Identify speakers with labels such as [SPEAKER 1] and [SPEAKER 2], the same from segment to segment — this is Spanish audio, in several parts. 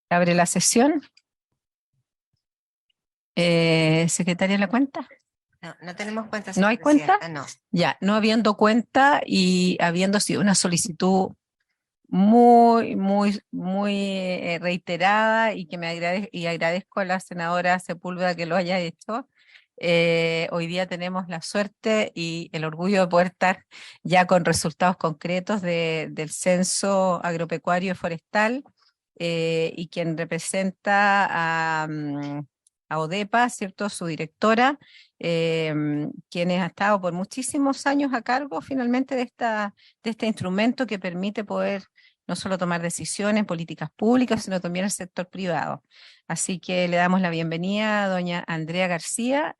[SPEAKER 1] Abre la sesión. Secretaria de la cuenta.
[SPEAKER 2] No, no tenemos cuenta,
[SPEAKER 1] ¿No hay
[SPEAKER 2] señora
[SPEAKER 1] cuenta?
[SPEAKER 2] presidenta, no.
[SPEAKER 1] Ya, no habiendo cuenta y habiendo sido una solicitud muy reiterada y que y agradezco a la senadora Sepúlveda que lo haya hecho. Hoy día tenemos la suerte y el orgullo de poder estar ya con resultados concretos del censo agropecuario y forestal, y quien representa a ODEPA, ¿cierto? Su directora, quien ha estado por muchísimos años a cargo finalmente de este instrumento que permite poder no solo tomar decisiones, políticas públicas, sino también el sector privado. Así que le damos la bienvenida a doña Andrea García,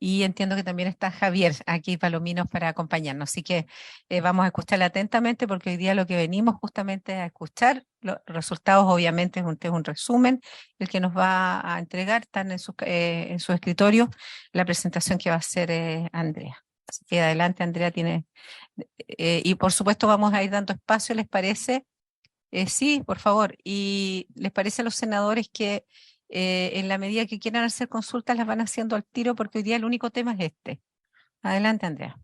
[SPEAKER 1] y entiendo que también está Javier aquí, Palominos, para acompañarnos. Así que vamos a escucharla atentamente porque hoy día lo que venimos justamente a escuchar, los resultados obviamente es un resumen, el que nos va a entregar, están en su escritorio, la presentación que va a hacer Andrea. Así que adelante, Andrea, tiene y por supuesto vamos a ir dando espacio, ¿les parece? Sí, por favor. ¿Y les parece a los senadores que en la medida que quieran hacer consultas las van haciendo al tiro porque hoy día el único tema es este? Adelante, Andrea.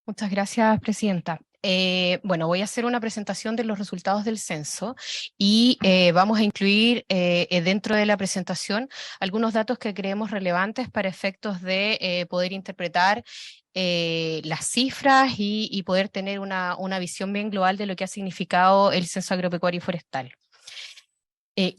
[SPEAKER 3] Muchas gracias, Presidenta. Bueno, voy a hacer una presentación de los resultados del censo y vamos a incluir dentro de la presentación algunos datos que creemos relevantes para efectos de poder interpretar las cifras y poder tener una visión bien global de lo que ha significado el censo agropecuario y forestal.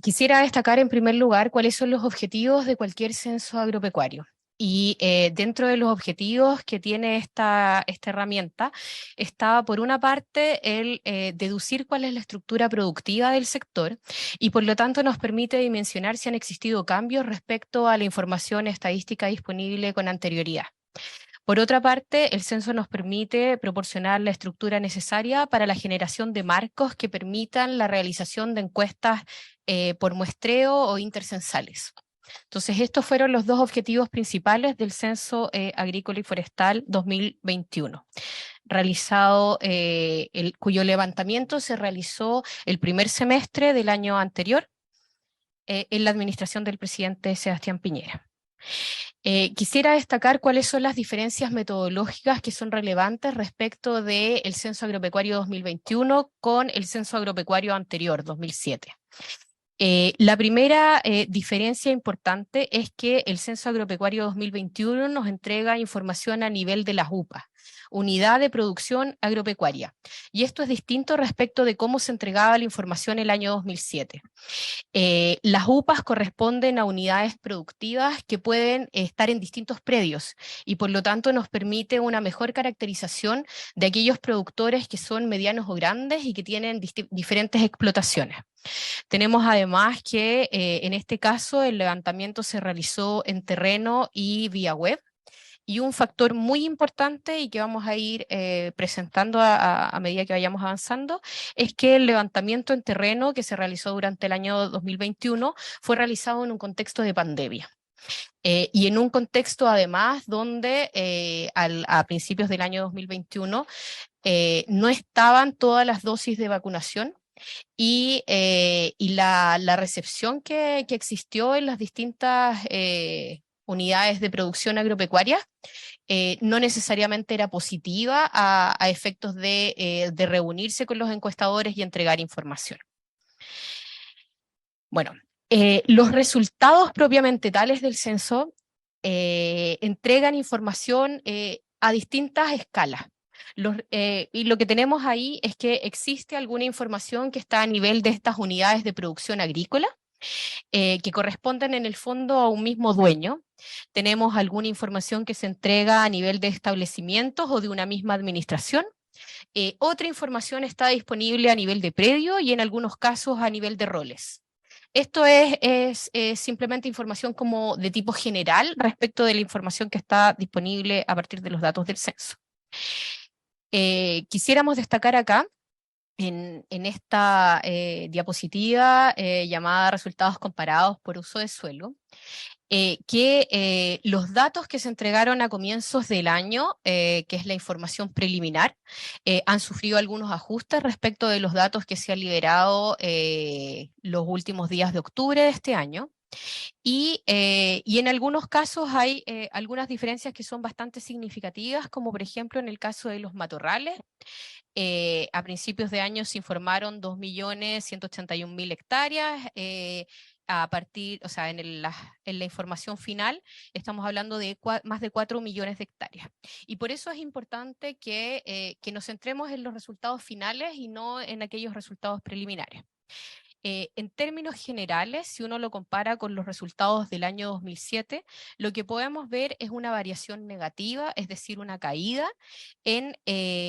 [SPEAKER 3] Quisiera destacar en primer lugar cuáles son los objetivos de cualquier censo agropecuario. Y dentro de los objetivos que tiene esta herramienta está, por una parte, el deducir cuál es la estructura productiva del sector y, por lo tanto, nos permite dimensionar si han existido cambios respecto a la información estadística disponible con anterioridad. Por otra parte, el censo nos permite proporcionar la estructura necesaria para la generación de marcos que permitan la realización de encuestas por muestreo o intercensales. Entonces, estos fueron los dos objetivos principales del Censo Agrícola y Forestal 2021, cuyo levantamiento se realizó el primer semestre del año anterior en la administración del presidente Sebastián Piñera. Quisiera destacar cuáles son las diferencias metodológicas que son relevantes respecto del Censo Agropecuario 2021 con el Censo Agropecuario anterior, 2007. La primera diferencia importante es que el Censo Agropecuario 2021 nos entrega información a nivel de las UPA, Unidad de Producción Agropecuaria, y esto es distinto respecto de cómo se entregaba la información el año 2007. Las UPAs corresponden a unidades productivas que pueden estar en distintos predios y por lo tanto nos permite una mejor caracterización de aquellos productores que son medianos o grandes y que tienen diferentes explotaciones. Tenemos además que en este caso el levantamiento se realizó en terreno y vía web. Y un factor muy importante y que vamos a ir presentando a medida que vayamos avanzando es que el levantamiento en terreno que se realizó durante el año 2021 fue realizado en un contexto de pandemia. Y en un contexto además donde a principios del año 2021 no estaban todas las dosis de vacunación y la recepción que existió en las distintas unidades de producción agropecuaria no necesariamente era positiva a efectos de reunirse con los encuestadores y entregar información. Bueno, los resultados propiamente tales del censo entregan información a distintas escalas. Y lo que tenemos ahí es que existe alguna información que está a nivel de estas unidades de producción agrícola, que corresponden en el fondo a un mismo dueño. Tenemos alguna información que se entrega a nivel de establecimientos o de una misma administración, Otra información está disponible a nivel de predio y en algunos casos a nivel de roles. Esto es simplemente información como de tipo general respecto de la información que está disponible a partir de los datos del censo. Quisiéramos destacar acá, en esta diapositiva llamada resultados comparados por uso de suelo, que los datos que se entregaron a comienzos del año, que es la información preliminar, han sufrido algunos ajustes respecto de los datos que se han liberado los últimos días de octubre de este año. Y en algunos casos hay algunas diferencias que son bastante significativas, como por ejemplo en el caso de los matorrales. A principios de año se informaron 2.181.000 hectáreas. A partir, o sea, en la información final estamos hablando de más de 4 millones de hectáreas. Y por eso es importante que nos centremos en los resultados finales y no en aquellos resultados preliminares. En términos generales, si uno lo compara con los resultados del año 2007, lo que podemos ver es una variación negativa, es decir, una caída en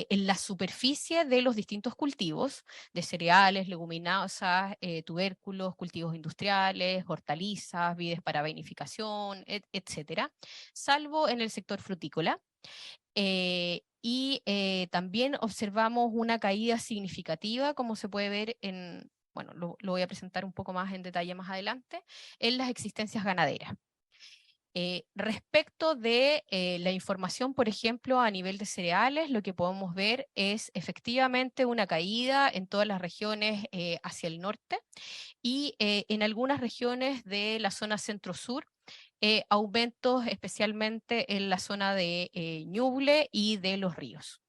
[SPEAKER 3] la superficie de los distintos cultivos, de cereales, leguminosas, tubérculos, cultivos industriales, hortalizas, vides para vinificación, etcétera, salvo en el sector frutícola. También observamos una caída significativa, como se puede ver en, bueno, lo voy a presentar un poco más en detalle más adelante, en las existencias ganaderas. Respecto de la información, por ejemplo, a nivel de cereales, lo que podemos ver es efectivamente una caída en todas las regiones hacia el norte y en algunas regiones de la zona centro-sur, aumentos especialmente en la zona de Ñuble y de Los Ríos.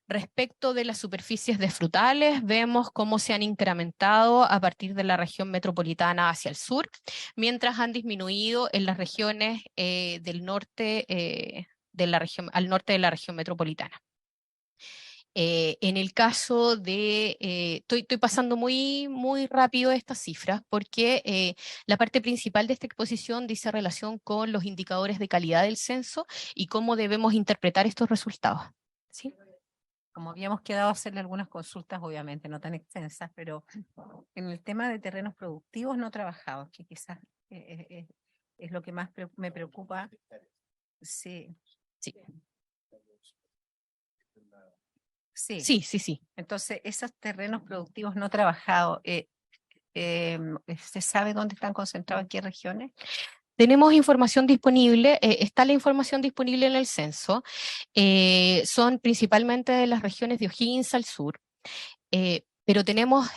[SPEAKER 3] Respecto de las superficies de frutales, vemos cómo se han incrementado a partir de la región metropolitana hacia el sur, mientras han disminuido en las regiones del norte, al norte de la región metropolitana. En el caso de, estoy pasando muy rápido estas cifras porque la parte principal de esta exposición dice relación con los indicadores de calidad del censo y cómo debemos interpretar estos resultados. ¿Sí?
[SPEAKER 1] Como habíamos quedado a hacerle algunas consultas, obviamente no tan extensas, pero en el tema de terrenos productivos no trabajados, que quizás es lo que más me preocupa. Sí.
[SPEAKER 3] Sí.
[SPEAKER 1] Sí.
[SPEAKER 3] Sí, sí, sí.
[SPEAKER 1] Entonces, esos terrenos productivos no trabajados, ¿se sabe dónde están concentrados, en qué regiones?
[SPEAKER 3] Tenemos información disponible, está la información disponible en el censo, son principalmente de las regiones de O'Higgins al sur, pero tenemos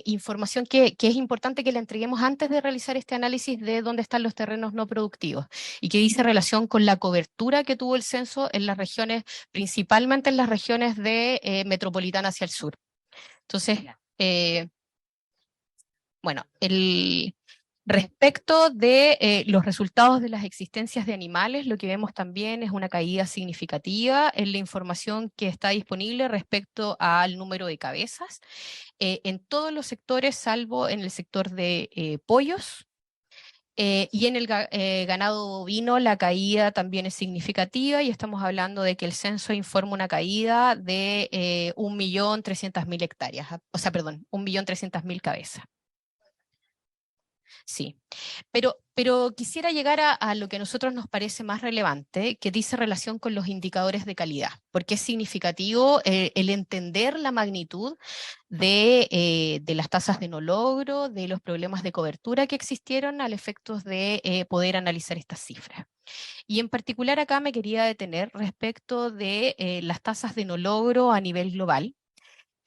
[SPEAKER 3] información que es importante que la entreguemos antes de realizar este análisis de dónde están los terrenos no productivos y que dice relación con la cobertura que tuvo el censo en las regiones, principalmente en las regiones de metropolitana hacia el sur. Entonces, bueno, respecto de los resultados de las existencias de animales, lo que vemos también es una caída significativa en la información que está disponible respecto al número de cabezas, en todos los sectores, salvo en el sector de pollos. Y en el ganado bovino la caída también es significativa y estamos hablando de que el censo informa una caída de 1.300.000 hectáreas, o sea, perdón, 1.300.000 cabezas. Sí, pero quisiera llegar a lo que a nosotros nos parece más relevante, que dice relación con los indicadores de calidad, porque es significativo el entender la magnitud de las tasas de no logro, de los problemas de cobertura que existieron al efecto de poder analizar estas cifras. Y en particular acá me quería detener respecto de las tasas de no logro a nivel global.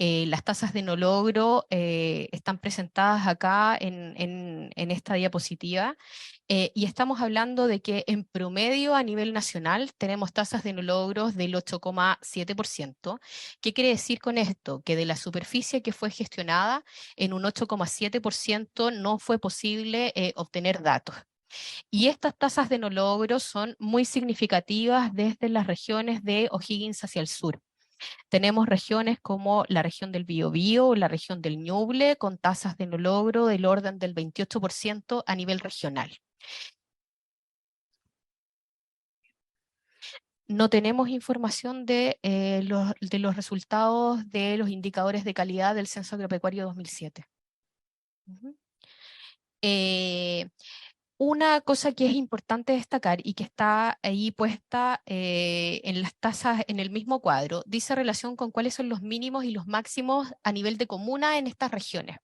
[SPEAKER 3] Las tasas de no logro están presentadas acá en esta diapositiva y estamos hablando de que en promedio a nivel nacional tenemos tasas de no logros del 8,7%. ¿Qué quiere decir con esto? Que de la superficie que fue gestionada en un 8,7% no fue posible obtener datos. Y estas tasas de no logro son muy significativas desde las regiones de O'Higgins hacia el sur. Tenemos regiones como la región del Biobío o la región del Ñuble con tasas de no logro del orden del 28% a nivel regional. no tenemos información de los resultados de los indicadores de calidad del Censo Agropecuario 2007. Ujú. Una cosa que es importante destacar y que está ahí puesta en las tasas en el mismo cuadro, dice relación con cuáles son los mínimos y los máximos a nivel de comuna en estas regiones.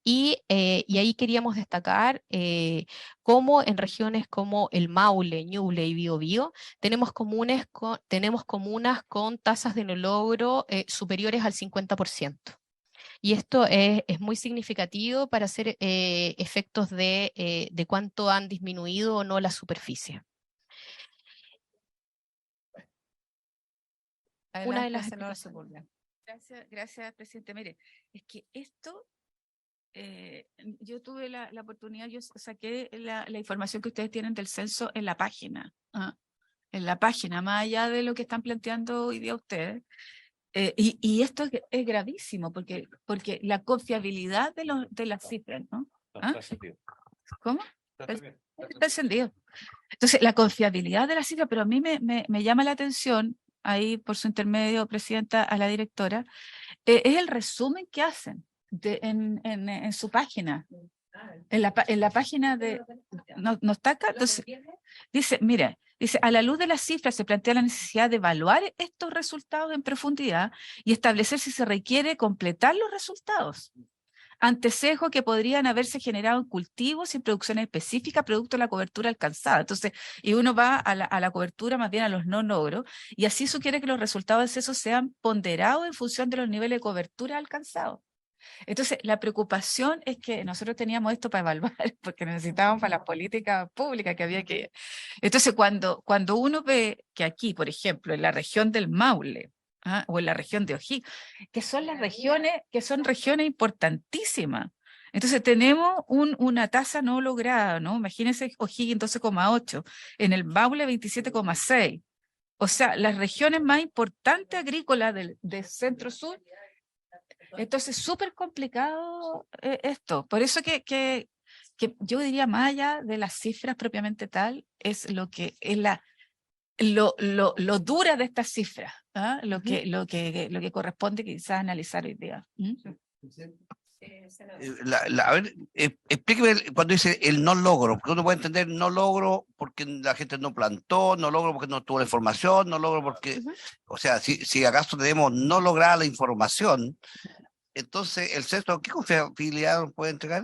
[SPEAKER 3] Y ahí queríamos destacar cómo en regiones como el Maule, Ñuble y Biobío tenemos comunas con tasas de no logro superiores al 50%. Y esto es muy significativo para hacer efectos de cuánto han disminuido o no la superficie. Una de las
[SPEAKER 1] Senadora
[SPEAKER 3] explicaciones.
[SPEAKER 1] Sepúlveda.
[SPEAKER 4] Gracias, presidente. Mire, es que esto, yo tuve la oportunidad, yo saqué la información que ustedes tienen del censo en la página, en la página, más allá de lo que están planteando hoy día ustedes. Y esto es gravísimo, porque la confiabilidad de las cifras, ¿no? ¿Ah? ¿Cómo? Está encendido. Entonces, la confiabilidad de la cifra, pero a mí me llama la atención, ahí por su intermedio, presidenta, a la directora, es el resumen que hacen en su página. En la página de... No está acá, entonces, dice, mire, dice, a la luz de las cifras se plantea la necesidad de evaluar estos resultados en profundidad y establecer si se requiere completar los resultados ante sesgos que podrían haberse generado en cultivos y en producciones específicas producto de la cobertura alcanzada. Entonces, y uno va a la cobertura más bien a los no logros, y así sugiere que los resultados de censo sean ponderados en función de los niveles de cobertura alcanzados. Entonces, la preocupación es que nosotros teníamos esto para evaluar, porque necesitábamos para las políticas públicas que había que... Entonces, cuando uno ve que aquí, por ejemplo, en la región del Maule, o en la región de O'Higgins, que son las regiones, que son regiones importantísimas. Entonces, tenemos una tasa no lograda, ¿no? Imagínense O'Higgins 12,8, en el Maule 27,6. O sea, las regiones más importantes agrícolas del centro-sur. Entonces, súper complicado esto. Por eso que yo diría, más allá de las cifras propiamente tal, es lo que es lo dura de estas cifras, ¿ah? Lo que corresponde quizás analizar hoy día.
[SPEAKER 5] A ver, explíqueme cuando dice el no logro, porque uno puede entender no logro porque la gente no plantó, no logro porque no tuvo la información, no logro porque, o sea, si acaso tenemos no lograda la información, entonces el censo, ¿qué confiabilidad nos puede entregar?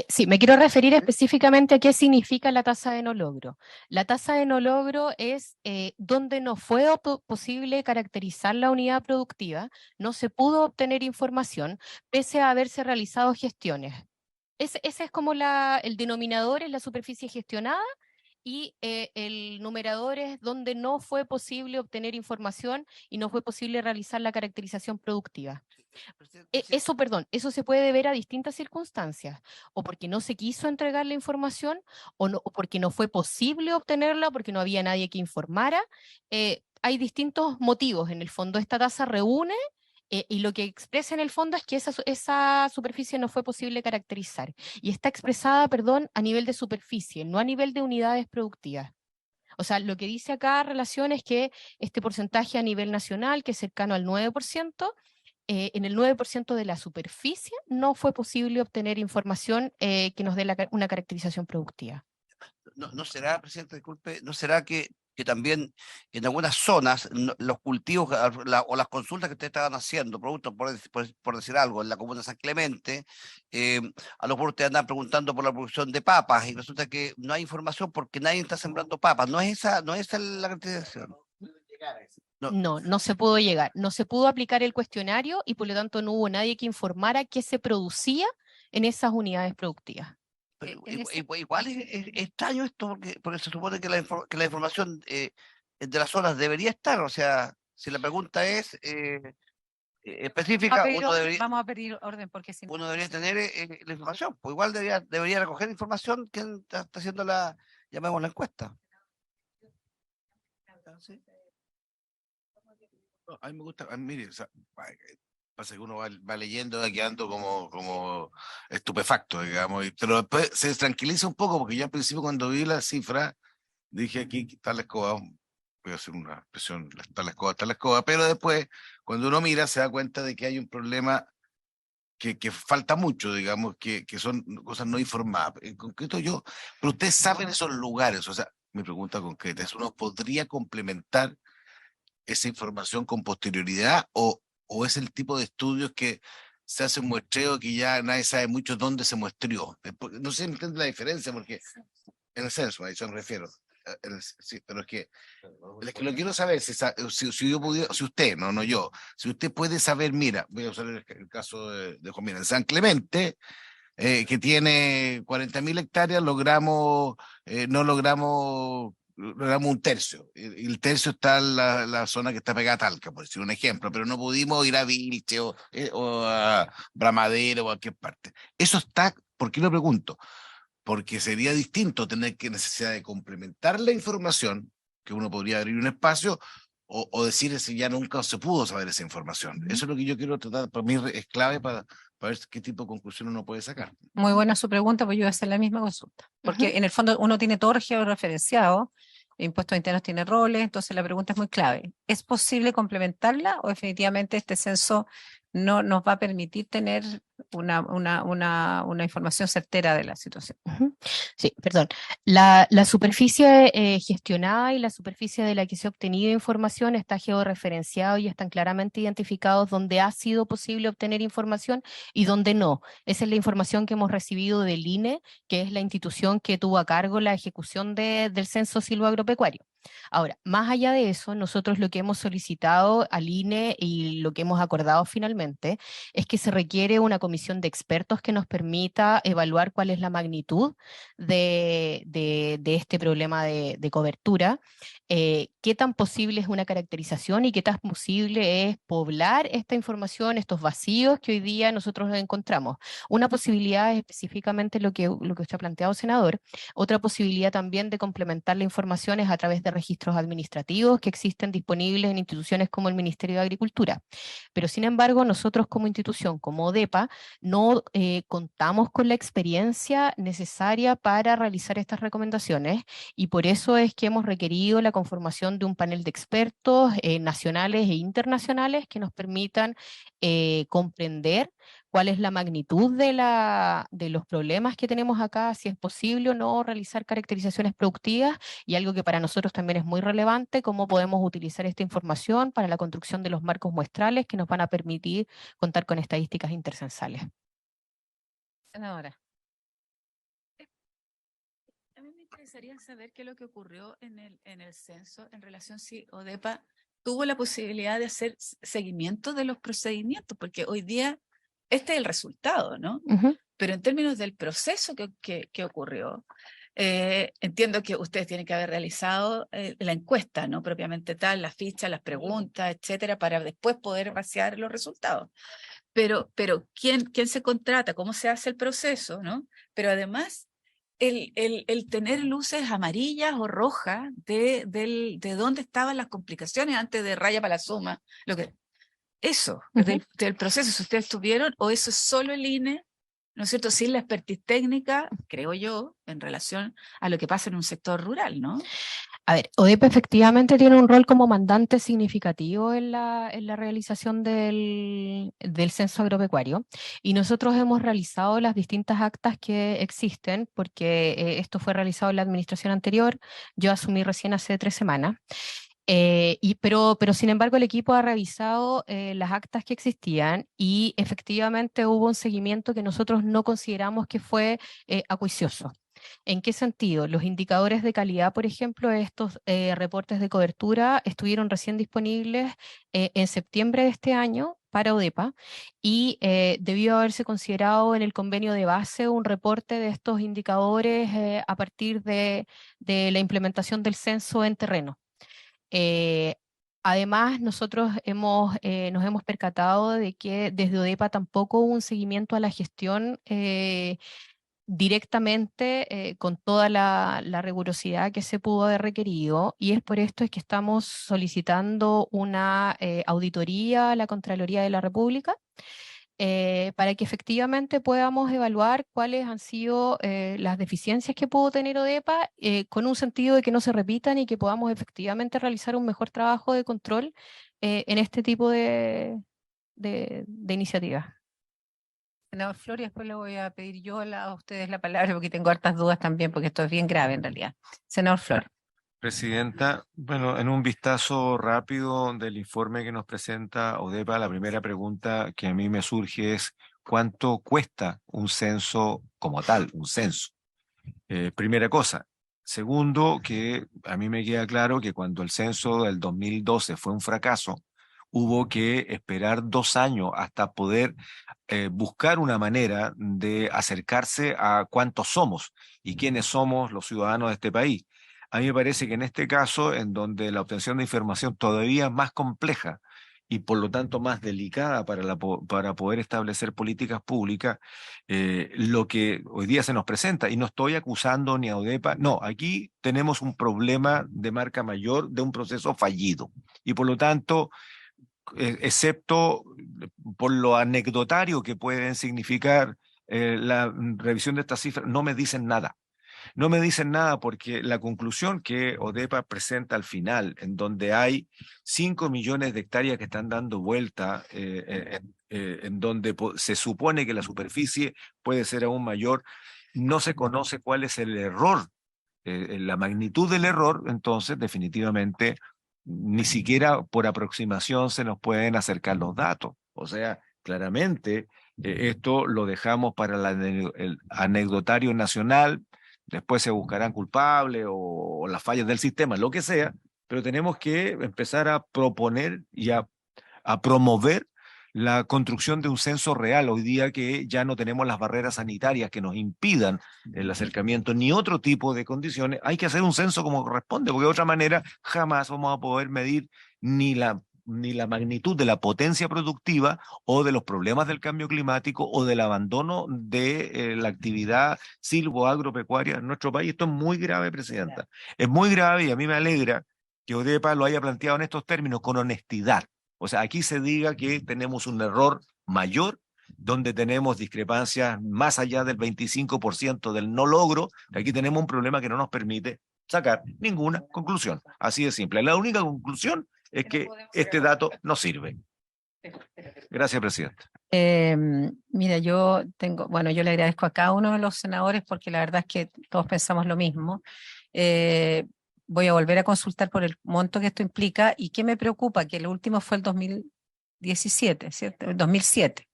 [SPEAKER 3] Sí, me quiero referir específicamente a qué significa la tasa de no logro. La tasa de no logro es donde no fue posible caracterizar la unidad productiva, no se pudo obtener información, pese a haberse realizado gestiones. Ese es como el denominador, es la superficie gestionada, y el numerador es donde no fue posible obtener información y no fue posible realizar la caracterización productiva. Eso se puede ver a distintas circunstancias, o porque no se quiso entregar la información, o porque no fue posible obtenerla, porque no había nadie que informara. Hay distintos motivos. En el fondo, esta tasa reúne y lo que expresa en el fondo es que esa superficie no fue posible caracterizar. Y está expresada, perdón, a nivel de superficie, no a nivel de unidades productivas. O sea, lo que dice acá relación es que este porcentaje a nivel nacional, que es cercano al 9%, en el 9% de la superficie no fue posible obtener información que nos dé una caracterización productiva.
[SPEAKER 5] ¿No será, presidente, disculpe, no será que también en algunas zonas los cultivos o las consultas que ustedes estaban haciendo, productos, por decir algo, en la comuna de San Clemente, a lo mejor ustedes andan preguntando por la producción de papas y resulta que no hay información porque nadie está sembrando papas? ¿No es esa la caracterización?
[SPEAKER 3] No se pudo llegar. No se pudo aplicar el cuestionario y por lo tanto no hubo nadie que informara qué se producía en esas unidades productivas.
[SPEAKER 5] Pero igual es extraño esto porque se supone que la información de las zonas debería estar, o sea, si la pregunta es específica,
[SPEAKER 1] Vamos a pedir orden porque si no...
[SPEAKER 5] uno debería tener la información, pues igual debería recoger información que está haciendo llamémosla encuesta. ¿Sí?
[SPEAKER 6] No, a mí me gusta, mire, o sea, pasa que uno va leyendo, va quedando como estupefacto, digamos, pero después se tranquiliza un poco, porque yo al principio cuando vi la cifra, dije aquí está la escoba, voy a hacer una expresión, está la escoba, pero después, cuando uno mira, se da cuenta de que hay un problema que falta mucho, digamos, que son cosas no informadas. En concreto pero ustedes saben esos lugares, o sea, mi pregunta concreta es, ¿uno podría complementar esa información con posterioridad o es el tipo de estudios que se hace un muestreo que ya nadie sabe mucho dónde se muestreó? No sé si entiende la diferencia, porque en el censo, a eso me refiero. Sí, pero es que lo quiero saber, si yo pudiera, si usted, no yo, si usted puede saber, mira, voy a usar el caso de Juan Mira, en San Clemente, que tiene 40.000 hectáreas, logramos un tercio, y el tercio está en la zona que está pegada a Talca, por decir un ejemplo, pero no pudimos ir a Vilche o a Bramadero o a cualquier parte. Eso está, ¿por qué lo pregunto? Porque sería distinto tener que necesidad de complementar la información, que uno podría abrir un espacio, o decir si ya nunca se pudo saber esa información. Eso es lo que yo quiero tratar, para mí es clave para ver qué tipo de conclusión uno puede sacar.
[SPEAKER 1] Muy buena su pregunta, pues yo voy a hacer la misma consulta. Porque en el fondo uno tiene todo georreferenciado, Impuestos Internos tiene roles, entonces la pregunta es muy clave. ¿Es posible complementarla o definitivamente este censo no nos va a permitir tener una información certera de la situación?
[SPEAKER 3] Sí, perdón. La superficie gestionada y la superficie de la que se ha obtenido información está georreferenciado y están claramente identificados donde ha sido posible obtener información y donde no. Esa es la información que hemos recibido del INE, que es la institución que tuvo a cargo la ejecución del censo silvoagropecuario. Ahora, más allá de eso, nosotros lo que hemos solicitado al INE y lo que hemos acordado finalmente es que se requiere una comisión de expertos que nos permita evaluar cuál es la magnitud de este problema de cobertura, qué tan posible es una caracterización y qué tan posible es poblar esta información, estos vacíos que hoy día nosotros encontramos. Una posibilidad es específicamente lo que usted ha planteado, senador. Otra posibilidad también de complementar la información es a través de registros administrativos que existen disponibles en instituciones como el Ministerio de Agricultura. Pero sin embargo, nosotros como institución, como ODEPA, no contamos con la experiencia necesaria para realizar estas recomendaciones y por eso es que hemos requerido la conformación de un panel de expertos nacionales e internacionales que nos permitan comprender cuál es la magnitud de los problemas que tenemos acá, si es posible o no realizar caracterizaciones productivas y algo que para nosotros también es muy relevante, cómo podemos utilizar esta información para la construcción de los marcos muestrales que nos van a permitir contar con estadísticas intercensales.
[SPEAKER 1] Senadora.
[SPEAKER 4] A mí me interesaría saber qué es lo que ocurrió en el censo en relación si ODEPA tuvo la posibilidad de hacer seguimiento de los procedimientos, porque hoy día este es el resultado, ¿no? Pero en términos del proceso que ocurrió, entiendo que ustedes tienen que haber realizado la encuesta, ¿no? Propiamente tal, las fichas, las preguntas, etcétera, para después poder vaciar los resultados. Pero ¿quién se contrata? ¿Cómo se hace el proceso, ¿no? Pero además, el tener luces amarillas o rojas de dónde estaban las complicaciones antes de raya para la suma, eso, del proceso, si ustedes tuvieron, o eso es solo el INE, ¿no es cierto? Sin la expertise técnica, creo yo, en relación a lo que pasa en un sector rural, ¿no?
[SPEAKER 3] A ver, ODEPA efectivamente tiene un rol como mandante significativo en la realización del censo agropecuario y nosotros hemos realizado las distintas actas que existen porque esto fue realizado en la administración anterior, yo asumí recién hace 3 semanas. Pero sin embargo el equipo ha revisado las actas que existían y efectivamente hubo un seguimiento que nosotros no consideramos que fue acuicioso. ¿En qué sentido? Los indicadores de calidad, por ejemplo, estos reportes de cobertura estuvieron recién disponibles en septiembre de este año para ODEPA y debió haberse considerado en el convenio de base un reporte de estos indicadores a partir de la implementación del censo en terreno. Además, nosotros nos hemos percatado de que desde ODEPA tampoco hubo un seguimiento a la gestión directamente con toda la rigurosidad que se pudo haber requerido y es por esto es que estamos solicitando una auditoría a la Contraloría de la República para que efectivamente podamos evaluar cuáles han sido las deficiencias que pudo tener ODEPA, con un sentido de que no se repitan y que podamos efectivamente realizar un mejor trabajo de control en este tipo de iniciativas.
[SPEAKER 1] Senador Flores, después le voy a pedir yo a ustedes la palabra porque tengo hartas dudas también, porque esto es bien grave en realidad. Senador Flores.
[SPEAKER 7] Presidenta, bueno, en un vistazo rápido del informe que nos presenta ODEPA, la primera pregunta que a mí me surge es ¿cuánto cuesta un censo como tal, un censo? Primera cosa. Segundo, que a mí me queda claro que cuando el censo del 2012 fue un fracaso, hubo que esperar 2 años hasta poder buscar una manera de acercarse a cuántos somos y quiénes somos los ciudadanos de este país. A mí me parece que en este caso, en donde la obtención de información todavía es más compleja y por lo tanto más delicada para poder establecer políticas públicas, lo que hoy día se nos presenta, y no estoy acusando ni a ODEPA, no, aquí tenemos un problema de marca mayor de un proceso fallido. Y por lo tanto, excepto por lo anecdotario que pueden significar la revisión de estas cifras, no me dicen nada. No me dicen nada porque la conclusión que ODEPA presenta al final, en donde hay 5 millones de hectáreas que están dando vuelta, en donde se supone que la superficie puede ser aún mayor, no se conoce cuál es el error, la magnitud del error, entonces definitivamente ni siquiera por aproximación se nos pueden acercar los datos. O sea, claramente esto lo dejamos para el anecdotario nacional. Después se buscarán culpables o las fallas del sistema, lo que sea, pero tenemos que empezar a proponer y a promover la construcción de un censo real. Hoy día que ya no tenemos las barreras sanitarias que nos impidan el acercamiento ni otro tipo de condiciones, hay que hacer un censo como corresponde, porque de otra manera jamás vamos a poder medir ni la magnitud de la potencia productiva o de los problemas del cambio climático o del abandono de la actividad silvo-agropecuaria en nuestro país. Esto es muy grave, Presidenta. Es muy grave y a mí me alegra que ODEPA lo haya planteado en estos términos con honestidad. O sea, aquí se diga que tenemos un error mayor, donde tenemos discrepancias más allá del 25% del no logro, aquí tenemos un problema que no nos permite sacar ninguna conclusión. Así de simple. La única conclusión es que este dato no sirve. Gracias, Presidenta.
[SPEAKER 1] Mira, yo le agradezco a cada uno de los senadores porque la verdad es que todos pensamos lo mismo. Voy a volver a consultar por el monto que esto implica y qué me preocupa, que el último fue el 2017, ¿cierto? El 2007.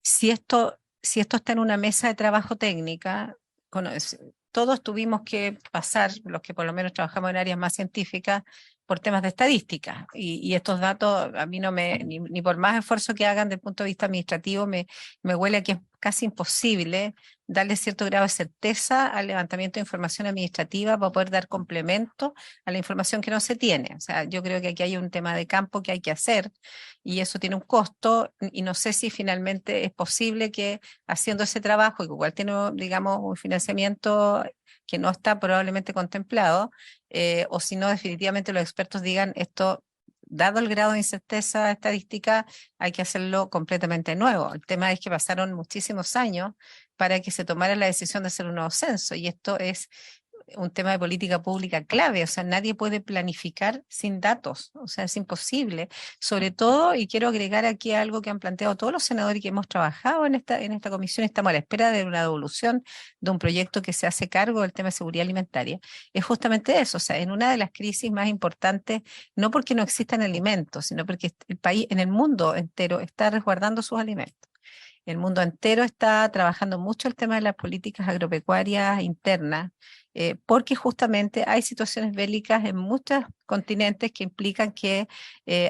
[SPEAKER 1] Si esto está en una mesa de trabajo técnica, todos tuvimos que pasar, los que por lo menos trabajamos en áreas más científicas, por temas de estadística. Y estos datos a mí ni por más esfuerzo que hagan desde el punto de vista administrativo, me huele a que es casi imposible darle cierto grado de certeza al levantamiento de información administrativa para poder dar complemento a la información que no se tiene. O sea, yo creo que aquí hay un tema de campo que hay que hacer y eso tiene un costo y no sé si finalmente es posible que haciendo ese trabajo, que igual tiene, digamos, un financiamiento que no está probablemente contemplado, o si no, definitivamente los expertos digan esto, dado el grado de incerteza estadística, hay que hacerlo completamente nuevo. El tema es que pasaron muchísimos años para que se tomara la decisión de hacer un nuevo censo, y esto es un tema de política pública clave. O sea, nadie puede planificar sin datos, o sea, es imposible. Sobre todo, y quiero agregar aquí algo que han planteado todos los senadores que hemos trabajado en esta comisión, estamos a la espera de una devolución de un proyecto que se hace cargo del tema de seguridad alimentaria, es justamente eso. O sea, en una de las crisis más importantes, no porque no existan alimentos, sino porque el país, en el mundo entero, está resguardando sus alimentos. El mundo entero está trabajando mucho el tema de las políticas agropecuarias internas, porque justamente hay situaciones bélicas en muchos continentes que implican que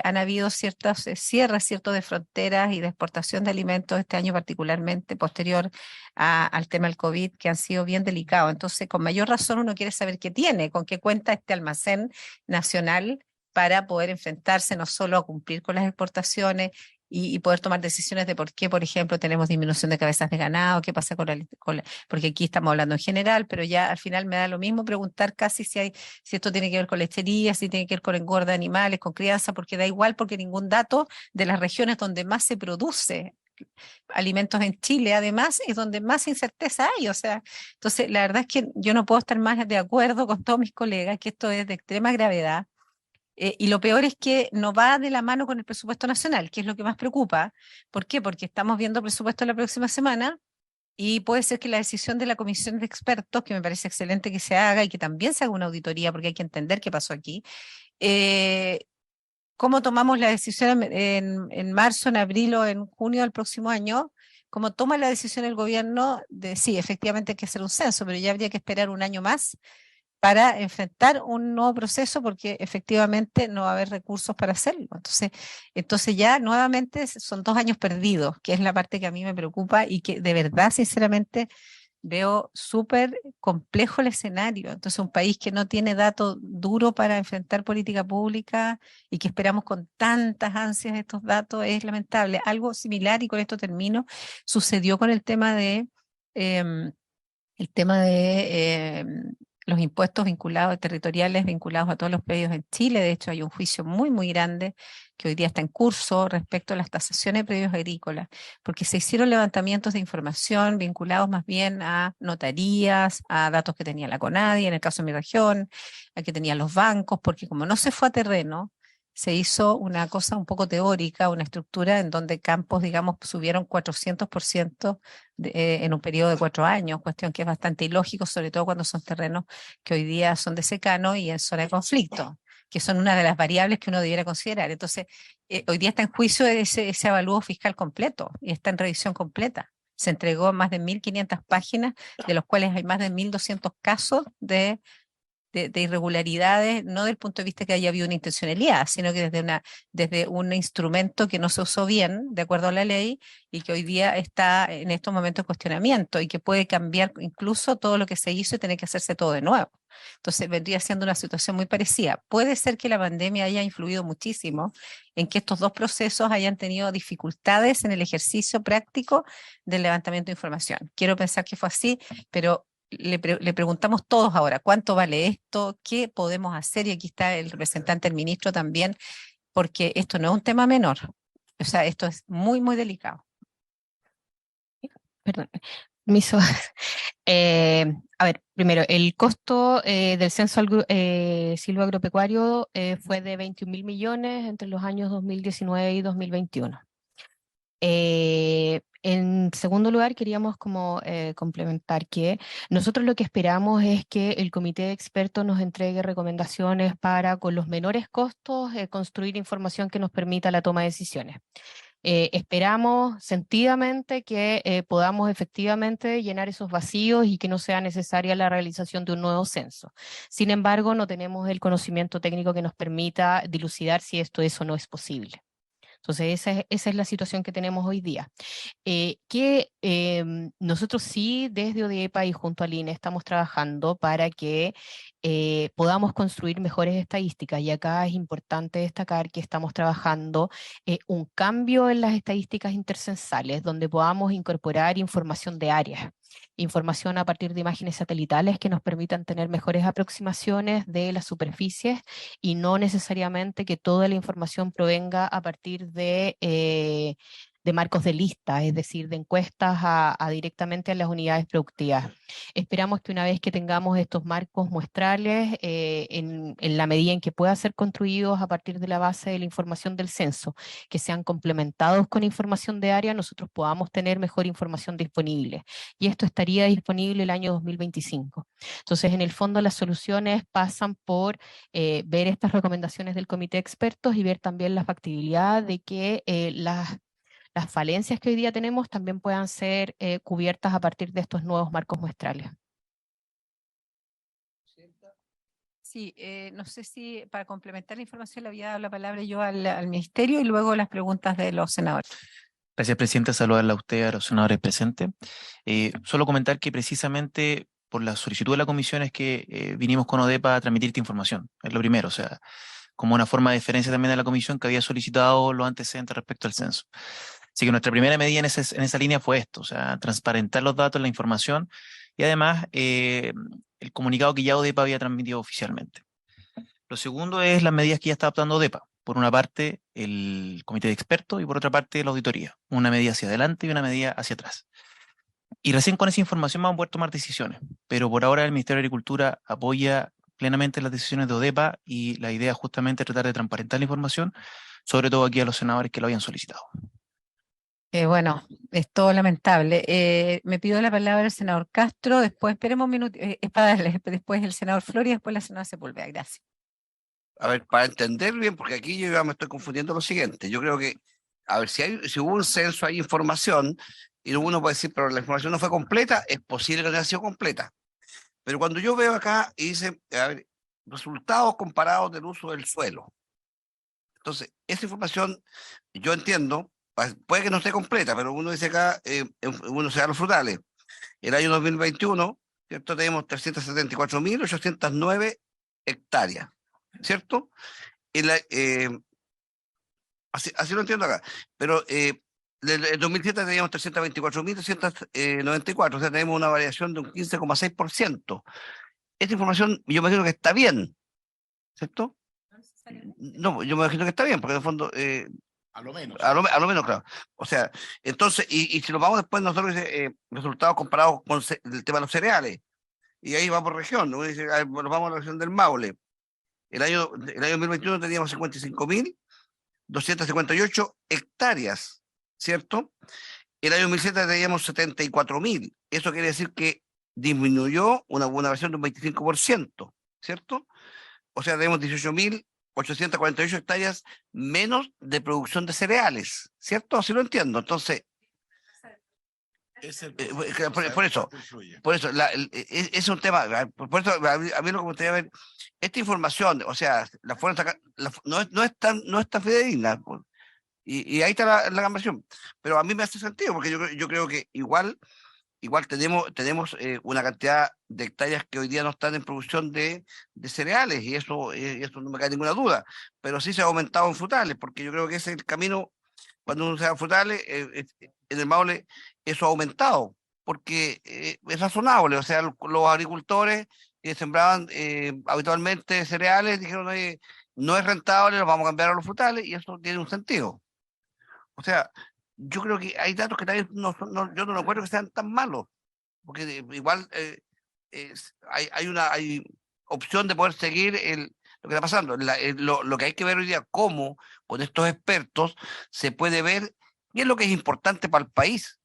[SPEAKER 1] han habido ciertos cierres de fronteras y de exportación de alimentos este año particularmente posterior al tema del COVID, que han sido bien delicados. Entonces, con mayor razón uno quiere saber qué tiene, con qué cuenta este almacén nacional para poder enfrentarse no solo a cumplir con las exportaciones y poder tomar decisiones de por qué, por ejemplo, tenemos disminución de cabezas de ganado, qué pasa porque aquí estamos hablando en general, pero ya al final me da lo mismo preguntar casi si esto tiene que ver con lechería, si tiene que ver con engorda de animales, con crianza, porque da igual, porque ningún dato de las regiones donde más se produce alimentos en Chile, además, es donde más incerteza hay. O sea, entonces la verdad es que yo no puedo estar más de acuerdo con todos mis colegas que esto es de extrema gravedad. Y lo peor es que no va de la mano con el presupuesto nacional, que es lo que más preocupa. ¿Por qué? Porque estamos viendo presupuesto la próxima semana y puede ser que la decisión de la comisión de expertos, que me parece excelente que se haga y que también se haga una auditoría, porque hay que entender qué pasó aquí, cómo tomamos la decisión en marzo, en abril o en junio del próximo año, cómo toma la decisión el gobierno de, sí, efectivamente hay que hacer un censo, pero ya habría que esperar un año más para enfrentar un nuevo proceso porque efectivamente no va a haber recursos para hacerlo. Entonces ya nuevamente son 2 años perdidos, que es la parte que a mí me preocupa y que de verdad, sinceramente, veo súper complejo el escenario. Entonces, un país que no tiene datos duros para enfrentar política pública y que esperamos con tantas ansias estos datos es lamentable. Algo similar, y con esto termino, sucedió con em, el tema de los impuestos vinculados, territoriales vinculados a todos los predios en Chile. De hecho, hay un juicio muy, muy grande que hoy día está en curso respecto a las tasaciones de predios agrícolas, porque se hicieron levantamientos de información vinculados más bien a notarías, a datos que tenía la CONADI, en el caso de mi región, a que tenían los bancos, porque como no se fue a terreno, se hizo una cosa un poco teórica, una estructura en donde campos, digamos, subieron 400% en un periodo de 4 años, cuestión que es bastante ilógico, sobre todo cuando son terrenos que hoy día son de secano y en zona de conflicto, que son una de las variables que uno debiera considerar. Entonces, hoy día está en juicio ese avalúo fiscal completo y está en revisión completa. Se entregó más de 1.500 páginas, de los cuales hay más de 1.200 casos de irregularidades, no del punto de vista que haya habido una intencionalidad, sino que desde un instrumento que no se usó bien, de acuerdo a la ley, y que hoy día está en estos momentos en cuestionamiento y que puede cambiar incluso todo lo que se hizo y tener que hacerse todo de nuevo. Entonces vendría siendo una situación muy parecida. Puede ser que la pandemia haya influido muchísimo en que estos dos procesos hayan tenido dificultades en el ejercicio práctico del levantamiento de información. Quiero pensar que fue así, pero le preguntamos todos ahora, ¿cuánto vale esto? ¿Qué podemos hacer? Y aquí está el representante del ministro también, porque esto no es un tema menor. O sea, esto es muy, muy delicado.
[SPEAKER 3] Perdón, permiso. A ver, primero, el costo del censo silvoagropecuario fue de 21.000 millones entre los años 2019 y 2021. En segundo lugar, queríamos complementar que nosotros lo que esperamos es que el comité de expertos nos entregue recomendaciones para, con los menores costos, construir información que nos permita la toma de decisiones. Esperamos sentidamente que podamos efectivamente llenar esos vacíos y que no sea necesaria la realización de un nuevo censo. Sin embargo, no tenemos el conocimiento técnico que nos permita dilucidar si esto es o no es posible. Entonces, esa es la situación que tenemos hoy día. Nosotros sí, desde ODEPA y junto al INE, estamos trabajando para que podamos construir mejores estadísticas. Y acá es importante destacar que estamos trabajando un cambio en las estadísticas intercensales, donde podamos incorporar información de áreas. Información a partir de imágenes satelitales que nos permitan tener mejores aproximaciones de las superficies y no necesariamente que toda la información provenga a partir de marcos de lista, es decir, de encuestas directamente a las unidades productivas. Esperamos que una vez que tengamos estos marcos muestrales, en la medida en que puedan ser construidos a partir de la base de la información del censo, que sean complementados con información de área, nosotros podamos tener mejor información disponible. Y esto estaría disponible el año 2025. Entonces, en el fondo, las soluciones pasan por ver estas recomendaciones del comité de expertos y ver también la factibilidad de que las falencias que hoy día tenemos también puedan ser cubiertas a partir de estos nuevos marcos muestrales.
[SPEAKER 1] Sí, no sé si para complementar la información le había dado la palabra yo al ministerio y luego las preguntas de los senadores.
[SPEAKER 8] Gracias, presidente. Saludarla a usted y a los senadores presentes. Solo comentar que precisamente por la solicitud de la comisión es que vinimos con ODEPA a transmitir esta información. Es lo primero, o sea, como una forma de deferencia también de la comisión que había solicitado los antecedentes respecto al censo. Así que nuestra primera medida en esa línea fue esto, o sea, transparentar los datos, la información y además el comunicado que ya ODEPA había transmitido oficialmente. Lo segundo es las medidas que ya está adoptando ODEPA. por una parte el comité de expertos y por otra parte la auditoría, una medida hacia adelante y una medida hacia atrás. Y recién con esa información vamos a poder tomar decisiones, pero por ahora el Ministerio de Agricultura apoya plenamente las decisiones de ODEPA y la idea es justamente tratar de transparentar la información, sobre todo aquí a los senadores que lo habían solicitado.
[SPEAKER 1] Bueno, es todo lamentable. Me pido la palabra el senador Castro, después esperemos un minuto, es para darle, después el senador Flores y después la senadora Sepúlveda. Gracias.
[SPEAKER 5] A ver, para entender bien, porque aquí yo ya me estoy confundiendo lo siguiente. Yo creo que, a ver, si hubo un censo, hay información, y uno puede decir, pero la información no fue completa, es posible que no haya sido completa. Pero cuando yo veo acá y dice, a ver, resultados comparados del uso del suelo. Entonces, esa información, yo entiendo, puede que no esté completa, pero uno dice acá, uno se da los frutales. El año 2021, ¿cierto? Tenemos 374.809 hectáreas, ¿cierto? Así lo entiendo acá. Pero el 2007 teníamos 324.394, o sea, tenemos una variación de un 15,6%. Esta información yo me imagino que está bien, ¿cierto? No, yo me imagino que está bien, porque en el fondo...
[SPEAKER 6] A lo menos.
[SPEAKER 5] A lo menos, claro. O sea, entonces, y si nos vamos después, nosotros resultados comparados con el tema de los cereales, y ahí va por región, ¿no? Dice, nos vamos a la región del Maule. El año 2021 teníamos 55.258 hectáreas, ¿cierto? El año 2007 teníamos 74.000. Eso quiere decir que disminuyó una versión de un 25%, ¿cierto? O sea, tenemos 18.848 hectáreas menos de producción de cereales, ¿cierto? Así lo entiendo. Entonces, por eso, es un tema, por eso a mí lo que me gustaría ver, esta información, o sea, no es tan fidedigna, y ahí está la conversión, pero a mí me hace sentido, porque yo creo que igual tenemos una cantidad de hectáreas que hoy día no están en producción de cereales, y eso no me cae ninguna duda, pero sí se ha aumentado en frutales, porque yo creo que ese es el camino. Cuando uno se da frutales, en el Maule eso ha aumentado, porque es razonable. O sea, los agricultores que sembraban habitualmente cereales dijeron, oye, no es rentable, los vamos a cambiar a los frutales, y eso tiene un sentido. O sea, yo creo que hay datos que también yo no recuerdo que sean tan malos, porque igual hay opción de poder seguir lo que está pasando. Lo que hay que ver hoy día, cómo con estos expertos se puede ver qué es lo que es importante para el país,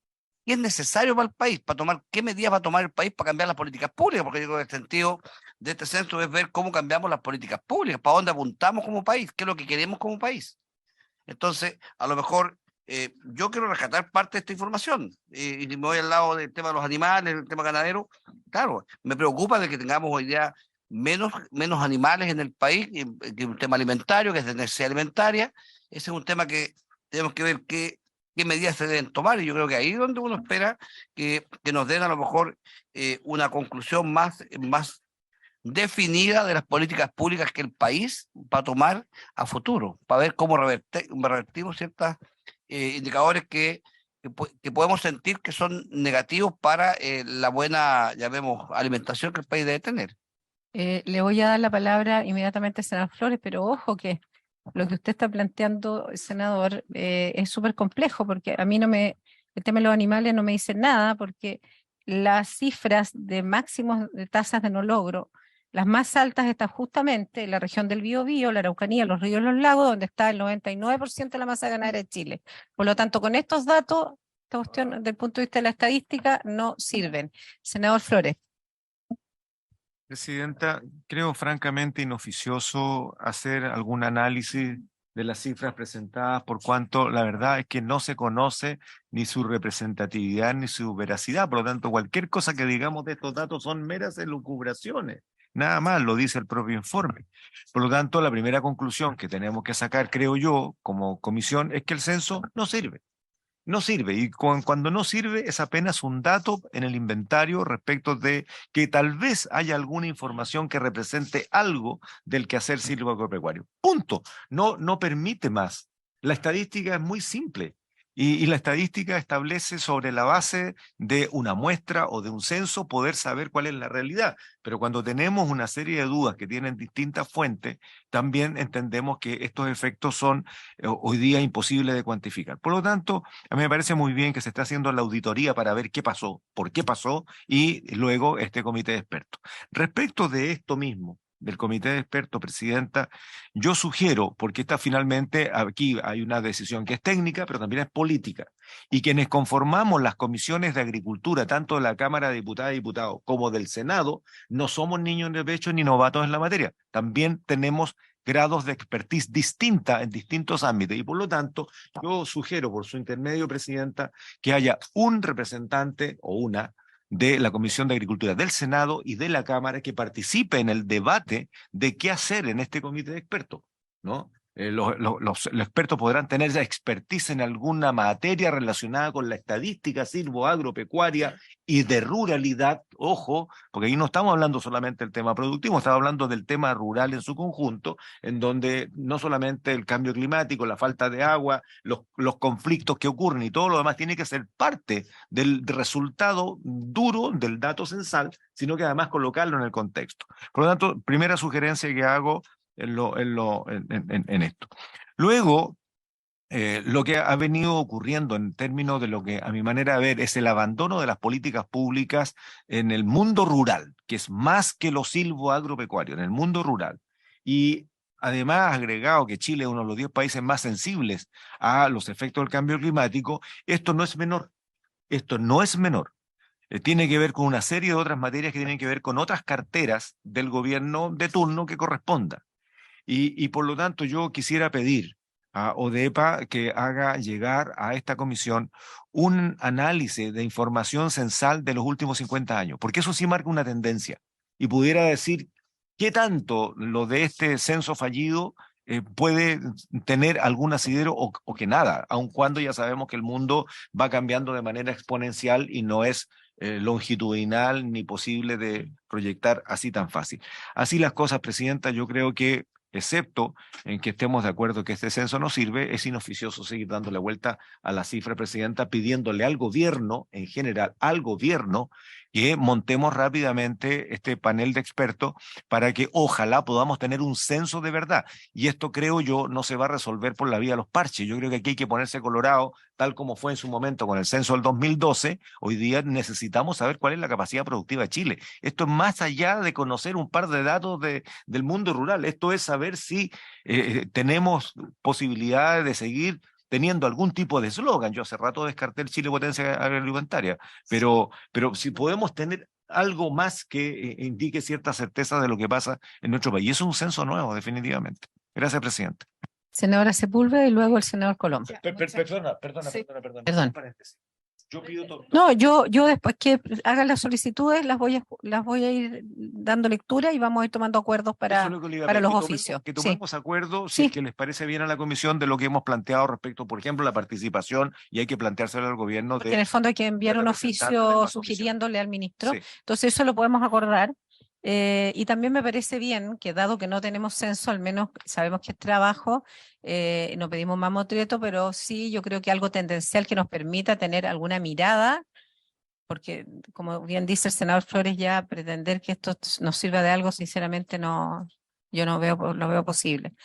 [SPEAKER 5] qué es necesario para el país, qué medidas va a tomar el país para cambiar las políticas públicas, porque yo creo que el sentido de este centro es ver cómo cambiamos las políticas públicas, para dónde apuntamos como país, qué es lo que queremos como país. Entonces, a lo mejor yo quiero rescatar parte de esta información, y me voy al lado del tema de los animales, del tema ganadero. Claro, me preocupa de que tengamos hoy día menos animales en el país, que es un tema alimentario, que es de necesidad alimentaria. Ese es un tema que tenemos que ver qué medidas se deben tomar, y yo creo que ahí es donde uno espera que nos den a lo mejor una conclusión más definida de las políticas públicas que el país va a tomar a futuro, para ver cómo revertimos ciertos indicadores que podemos sentir que son negativos para la buena, llamemos, alimentación que el país debe tener.
[SPEAKER 1] Le voy a dar la palabra inmediatamente al senador Flores, pero ojo que lo que usted está planteando, senador, es súper complejo, porque a mí el tema de los animales no me dice nada, porque las cifras de máximos de tasas de no logro, las más altas están justamente en la región del Biobío, la Araucanía, los ríos, los lagos, donde está el 99% de la masa ganadera de Chile. Por lo tanto, con estos datos, esta cuestión, desde el punto de vista de la estadística, no sirven. Senador Flores.
[SPEAKER 7] Presidenta, creo francamente inoficioso hacer algún análisis de las cifras presentadas, por cuanto la verdad es que no se conoce ni su representatividad ni su veracidad. Por lo tanto, cualquier cosa que digamos de estos datos son meras elucubraciones. Nada más, lo dice el propio informe. Por lo tanto, la primera conclusión que tenemos que sacar, creo yo, como comisión, es que el censo no sirve. No sirve, y cuando no sirve es apenas un dato en el inventario respecto de que tal vez haya alguna información que represente algo del quehacer silvoagropecuario. Punto. No permite más. La estadística es muy simple. Y la estadística establece sobre la base de una muestra o de un censo poder saber cuál es la realidad. Pero cuando tenemos una serie de dudas que tienen distintas fuentes, también entendemos que estos efectos son hoy día imposibles de cuantificar. Por lo tanto, a mí me parece muy bien que se está haciendo la auditoría para ver qué pasó, por qué pasó, y luego este comité de expertos. Respecto de esto mismo, del comité de expertos, presidenta, yo sugiero, porque esta finalmente aquí hay una decisión que es técnica, pero también es política, y quienes conformamos las comisiones de agricultura, tanto de la Cámara de Diputadas y Diputados como del Senado, no somos niños de pecho ni novatos en la materia. También tenemos grados de expertise distinta en distintos ámbitos, y por lo tanto, yo sugiero, por su intermedio, presidenta, que haya un representante o una de la Comisión de Agricultura del Senado y de la Cámara que participe en el debate de qué hacer en este comité de expertos, ¿no? Los expertos podrán tener ya expertise en alguna materia relacionada con la estadística silvoagropecuaria y de ruralidad, ojo, porque ahí no estamos hablando solamente del tema productivo, estamos hablando del tema rural en su conjunto, en donde no solamente el cambio climático, la falta de agua, los conflictos que ocurren y todo lo demás tiene que ser parte del resultado duro del dato censal, sino que además colocarlo en el contexto. Por lo tanto, primera sugerencia que hago en esto. Luego, lo que ha venido ocurriendo en términos de lo que a mi manera de ver es el abandono de las políticas públicas en el mundo rural, que es más que lo silvoagropecuario, en el mundo rural. Y además, agregado que Chile es uno de los 10 países más sensibles a los efectos del cambio climático, esto no es menor. Esto no es menor. Tiene que ver con una serie de otras materias que tienen que ver con otras carteras del gobierno de turno que corresponda. Y por lo tanto yo quisiera pedir a ODEPA que haga llegar a esta comisión un análisis de información censal de los últimos 50 años, porque eso sí marca una tendencia y pudiera decir qué tanto lo de este censo fallido puede tener algún asidero o que nada, aun cuando ya sabemos que el mundo va cambiando de manera exponencial y no es longitudinal ni posible de proyectar así tan fácil. Así las cosas, presidenta, yo creo que excepto en que estemos de acuerdo que este censo no sirve, es inoficioso seguir dándole vuelta a la cifra, presidenta, pidiéndole al gobierno, en general, al gobierno, que montemos rápidamente este panel de expertos para que ojalá podamos tener un censo de verdad. Y esto, creo yo, no se va a resolver por la vía de los parches. Yo creo que aquí hay que ponerse colorado, tal como fue en su momento con el censo del 2012. Hoy día necesitamos saber cuál es la capacidad productiva de Chile. Esto es más allá de conocer un par de datos del mundo rural. Esto es saber si tenemos posibilidades de seguir teniendo algún tipo de eslogan. Yo hace rato descarté el Chile Potencia Agroalimentaria, pero si podemos tener algo más que indique cierta certeza de lo que pasa en nuestro país. Y eso es un censo nuevo, definitivamente. Gracias, presidente.
[SPEAKER 1] Senadora Sepúlveda y luego el senador Colom.
[SPEAKER 7] Perdona.
[SPEAKER 1] Perdón.
[SPEAKER 7] Yo pido todo.
[SPEAKER 1] No, yo después que hagan las solicitudes las voy a ir dando lectura y vamos a ir tomando acuerdos para los oficios.
[SPEAKER 7] Que tomemos acuerdos, si es que les parece bien a la comisión, de lo que hemos planteado respecto, por ejemplo, la participación, y hay que planteárselo al gobierno.
[SPEAKER 1] Porque en el fondo hay que enviar un oficio sugiriéndole al ministro. Sí. Entonces eso lo podemos acordar. Y también me parece bien que, dado que no tenemos censo, al menos sabemos que es trabajo, no pedimos mamotreto, pero sí yo creo que algo tendencial que nos permita tener alguna mirada, porque como bien dice el senador Flores, ya pretender que esto nos sirva de algo, sinceramente yo no lo veo posible.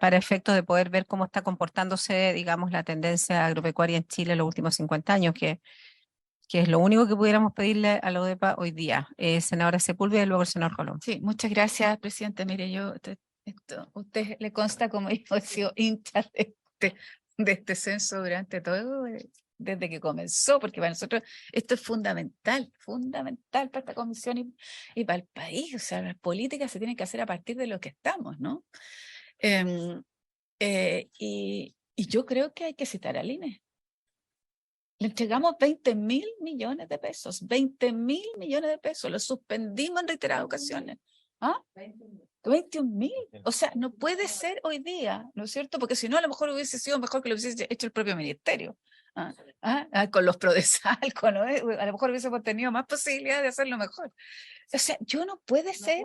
[SPEAKER 1] Para efectos de poder ver cómo está comportándose, digamos, la tendencia agropecuaria en Chile en los últimos 50 años, que es lo único que pudiéramos pedirle a la ODEPA hoy día. Senadora Sepúlveda y luego el senador Colom.
[SPEAKER 4] Sí, muchas gracias, presidente. Mire, usted le consta como yo he sido hincha de este censo durante todo, desde que comenzó, porque para nosotros esto es fundamental para esta comisión y para el país. O sea, las políticas se tienen que hacer a partir de lo que estamos, ¿no? Y yo creo que hay que citar al INE. Le entregamos 20.000 millones de pesos, 20.000 millones de pesos, lo suspendimos en reiteradas ocasiones. ¿Ah? 21.000. O sea, no puede ser hoy día, ¿no es cierto? Porque si no, a lo mejor hubiese sido mejor que lo hubiese hecho el propio ministerio. Con los Prodesal, con, a lo mejor hubiésemos tenido más posibilidades de hacerlo mejor. O sea, no puede ser,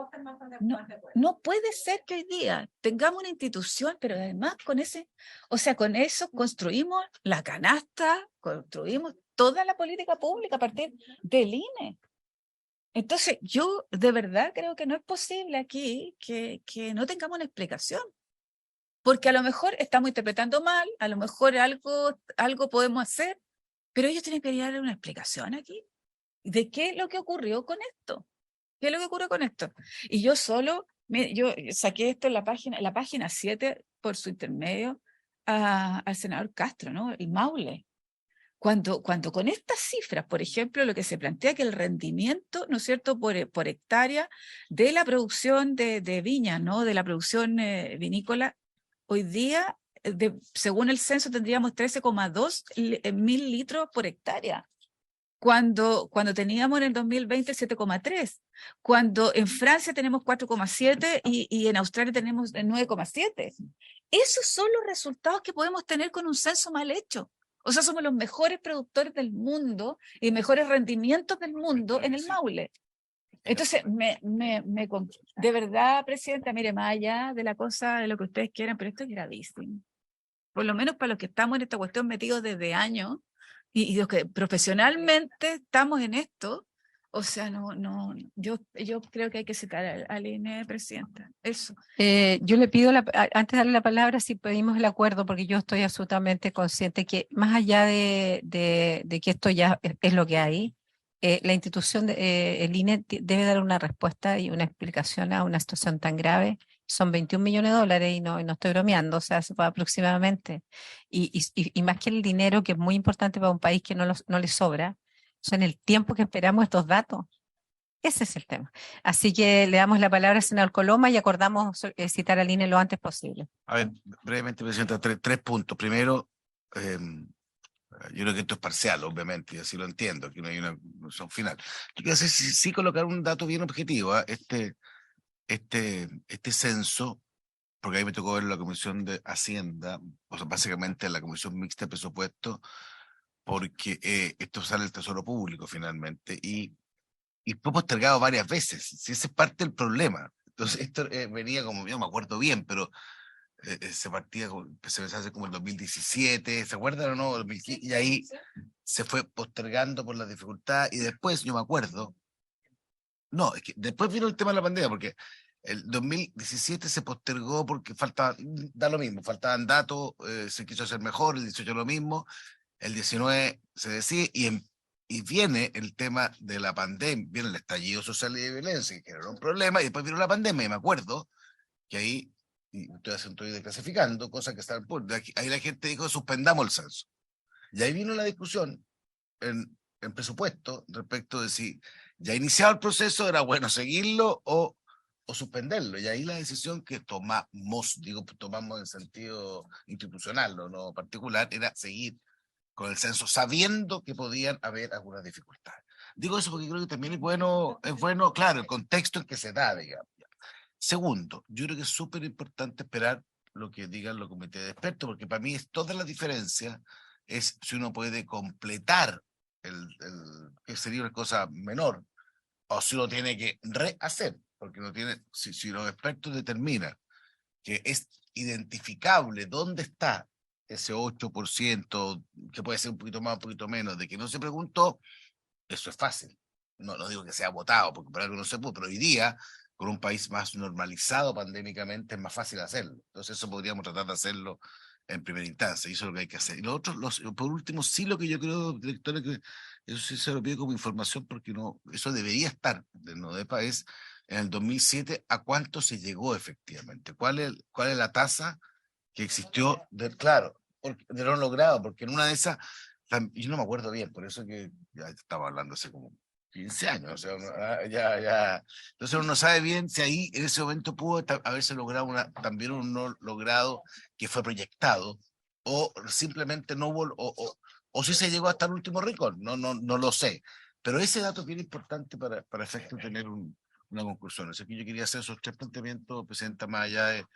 [SPEAKER 4] no puede ser que hoy día tengamos una institución, pero además con con eso construimos la canasta, construimos toda la política pública a partir del INE. Entonces, yo de verdad creo que no es posible aquí que no tengamos una explicación. Porque a lo mejor estamos interpretando mal, a lo mejor algo podemos hacer, pero ellos tienen que dar una explicación aquí de qué es lo que ocurrió con esto. ¿Qué es lo que ocurrió con esto? Y yo yo saqué esto en la página 7 por su intermedio al senador Castro, ¿no? El Maule. Cuando con estas cifras, por ejemplo, lo que se plantea que el rendimiento, ¿no es cierto?, por hectárea de la producción de viña, ¿no?, de la producción vinícola, hoy día, según el censo, tendríamos 13,2 mil litros por hectárea. Cuando teníamos en el 2020 7,3, cuando en Francia tenemos 4,7 y en Australia tenemos 9,7. Esos son los resultados que podemos tener con un censo mal hecho. O sea, somos los mejores productores del mundo y mejores rendimientos del mundo en el Maule. Entonces, de verdad, Presidenta, mire, más allá de la cosa, de lo que ustedes quieran, pero esto es gravísimo. Por lo menos para los que estamos en esta cuestión metidos desde años y los que profesionalmente estamos en esto, o sea, yo creo que hay que citar al INE, Presidenta. Eso.
[SPEAKER 1] Yo le pido, antes de darle la palabra, si pedimos el acuerdo, porque yo estoy absolutamente consciente que más allá de que esto ya es lo que hay, la institución, el INE debe dar una respuesta y una explicación a una situación tan grave. Son 21 millones de dólares y no estoy bromeando, o sea, aproximadamente. Y más que el dinero, que es muy importante para un país que no le sobra, son el tiempo que esperamos estos datos. Ese es el tema. Así que le damos la palabra al senador Coloma y acordamos citar al INE lo antes posible.
[SPEAKER 6] A ver, brevemente, Presidenta, tres puntos. Primero, yo creo que esto es parcial, obviamente, y así lo entiendo, que no hay una conclusión final. Yo quiero hacer, sí colocar un dato bien objetivo. Este censo, porque ahí me tocó ver la Comisión de Hacienda, o sea, básicamente la Comisión Mixta de Presupuesto, porque esto sale del Tesoro Público finalmente, y fue postergado varias veces. Si ese es parte del problema. Entonces, esto venía como, yo me acuerdo bien, pero se partía, se hace como el 2017, ¿se acuerdan o no? 2015, y ahí se fue postergando por la dificultad, y después, yo me acuerdo, no, es que después vino el tema de la pandemia, porque el 2017 se postergó porque da lo mismo, faltaban datos, se quiso hacer mejor, el 18 lo mismo, el 19 se decide, y viene el tema de la pandemia, viene el estallido social y de violencia, que generó un problema, y después vino la pandemia, y me acuerdo que ahí, y estoy desclasificando, cosas que están por ahí la gente dijo, suspendamos el censo. Y ahí vino la discusión en presupuesto respecto de si ya iniciado el proceso era bueno seguirlo o suspenderlo. Y ahí la decisión que tomamos en sentido institucional, no particular, era seguir con el censo, sabiendo que podían haber algunas dificultades. Digo eso porque creo que también es bueno, claro, el contexto en que se da, digamos. Segundo, yo creo que es súper importante esperar lo que digan los comités de expertos, porque para mí toda la diferencia es si uno puede completar que sería una cosa menor, o si uno tiene que rehacer, porque si los expertos determinan que es identificable dónde está ese 8%, que puede ser un poquito más, un poquito menos, de que no se preguntó, eso es fácil. No digo que sea votado, porque por algo no se pudo, pero hoy día, con un país más normalizado pandémicamente, es más fácil hacerlo. Entonces eso podríamos tratar de hacerlo en primera instancia, y eso es lo que hay que hacer. Y lo otro, por último, sí lo que yo creo, directora, que eso sí se lo pido como información, porque eso debería estar del NODEPA, es en el 2007 a cuánto se llegó efectivamente, cuál es la tasa que existió, de lo logrado, porque en una de esas, yo no me acuerdo bien, por eso que ya estaba hablando hace como 15 años, o sea, ya. Entonces uno no sabe bien si ahí en ese momento pudo haberse logrado también un no logrado que fue proyectado, o simplemente no hubo, o si se llegó hasta el último rincón, no lo sé. Pero ese dato es bien importante para efecto de tener una conclusión. Así que yo quería hacer esos tres planteamientos, Presidenta, más allá de,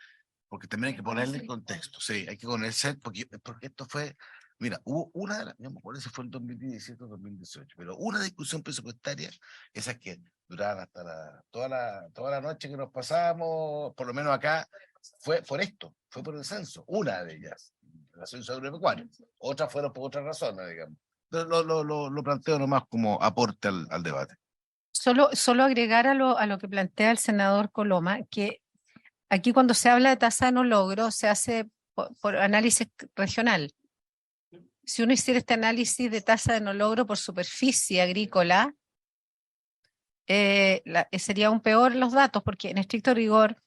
[SPEAKER 6] porque también hay que ponerle en contexto, sí, hay que ponerse, porque esto fue Mira, hubo una de las, no me acuerdo si fue en 2017 o 2018, pero una discusión presupuestaria, esas que duraban hasta toda la noche que nos pasábamos, por lo menos acá, fue por esto, fue por el censo, una de ellas, el censo agropecuario. Otras fueron por otras razones, digamos. Pero lo planteo nomás como aporte al debate.
[SPEAKER 1] Solo agregar a lo que plantea el senador Coloma, que aquí cuando se habla de tasa de no logro, se hace por análisis regional. Si uno hiciera este análisis de tasa de no logro por superficie agrícola, sería aún peor los datos, porque en estricto rigor,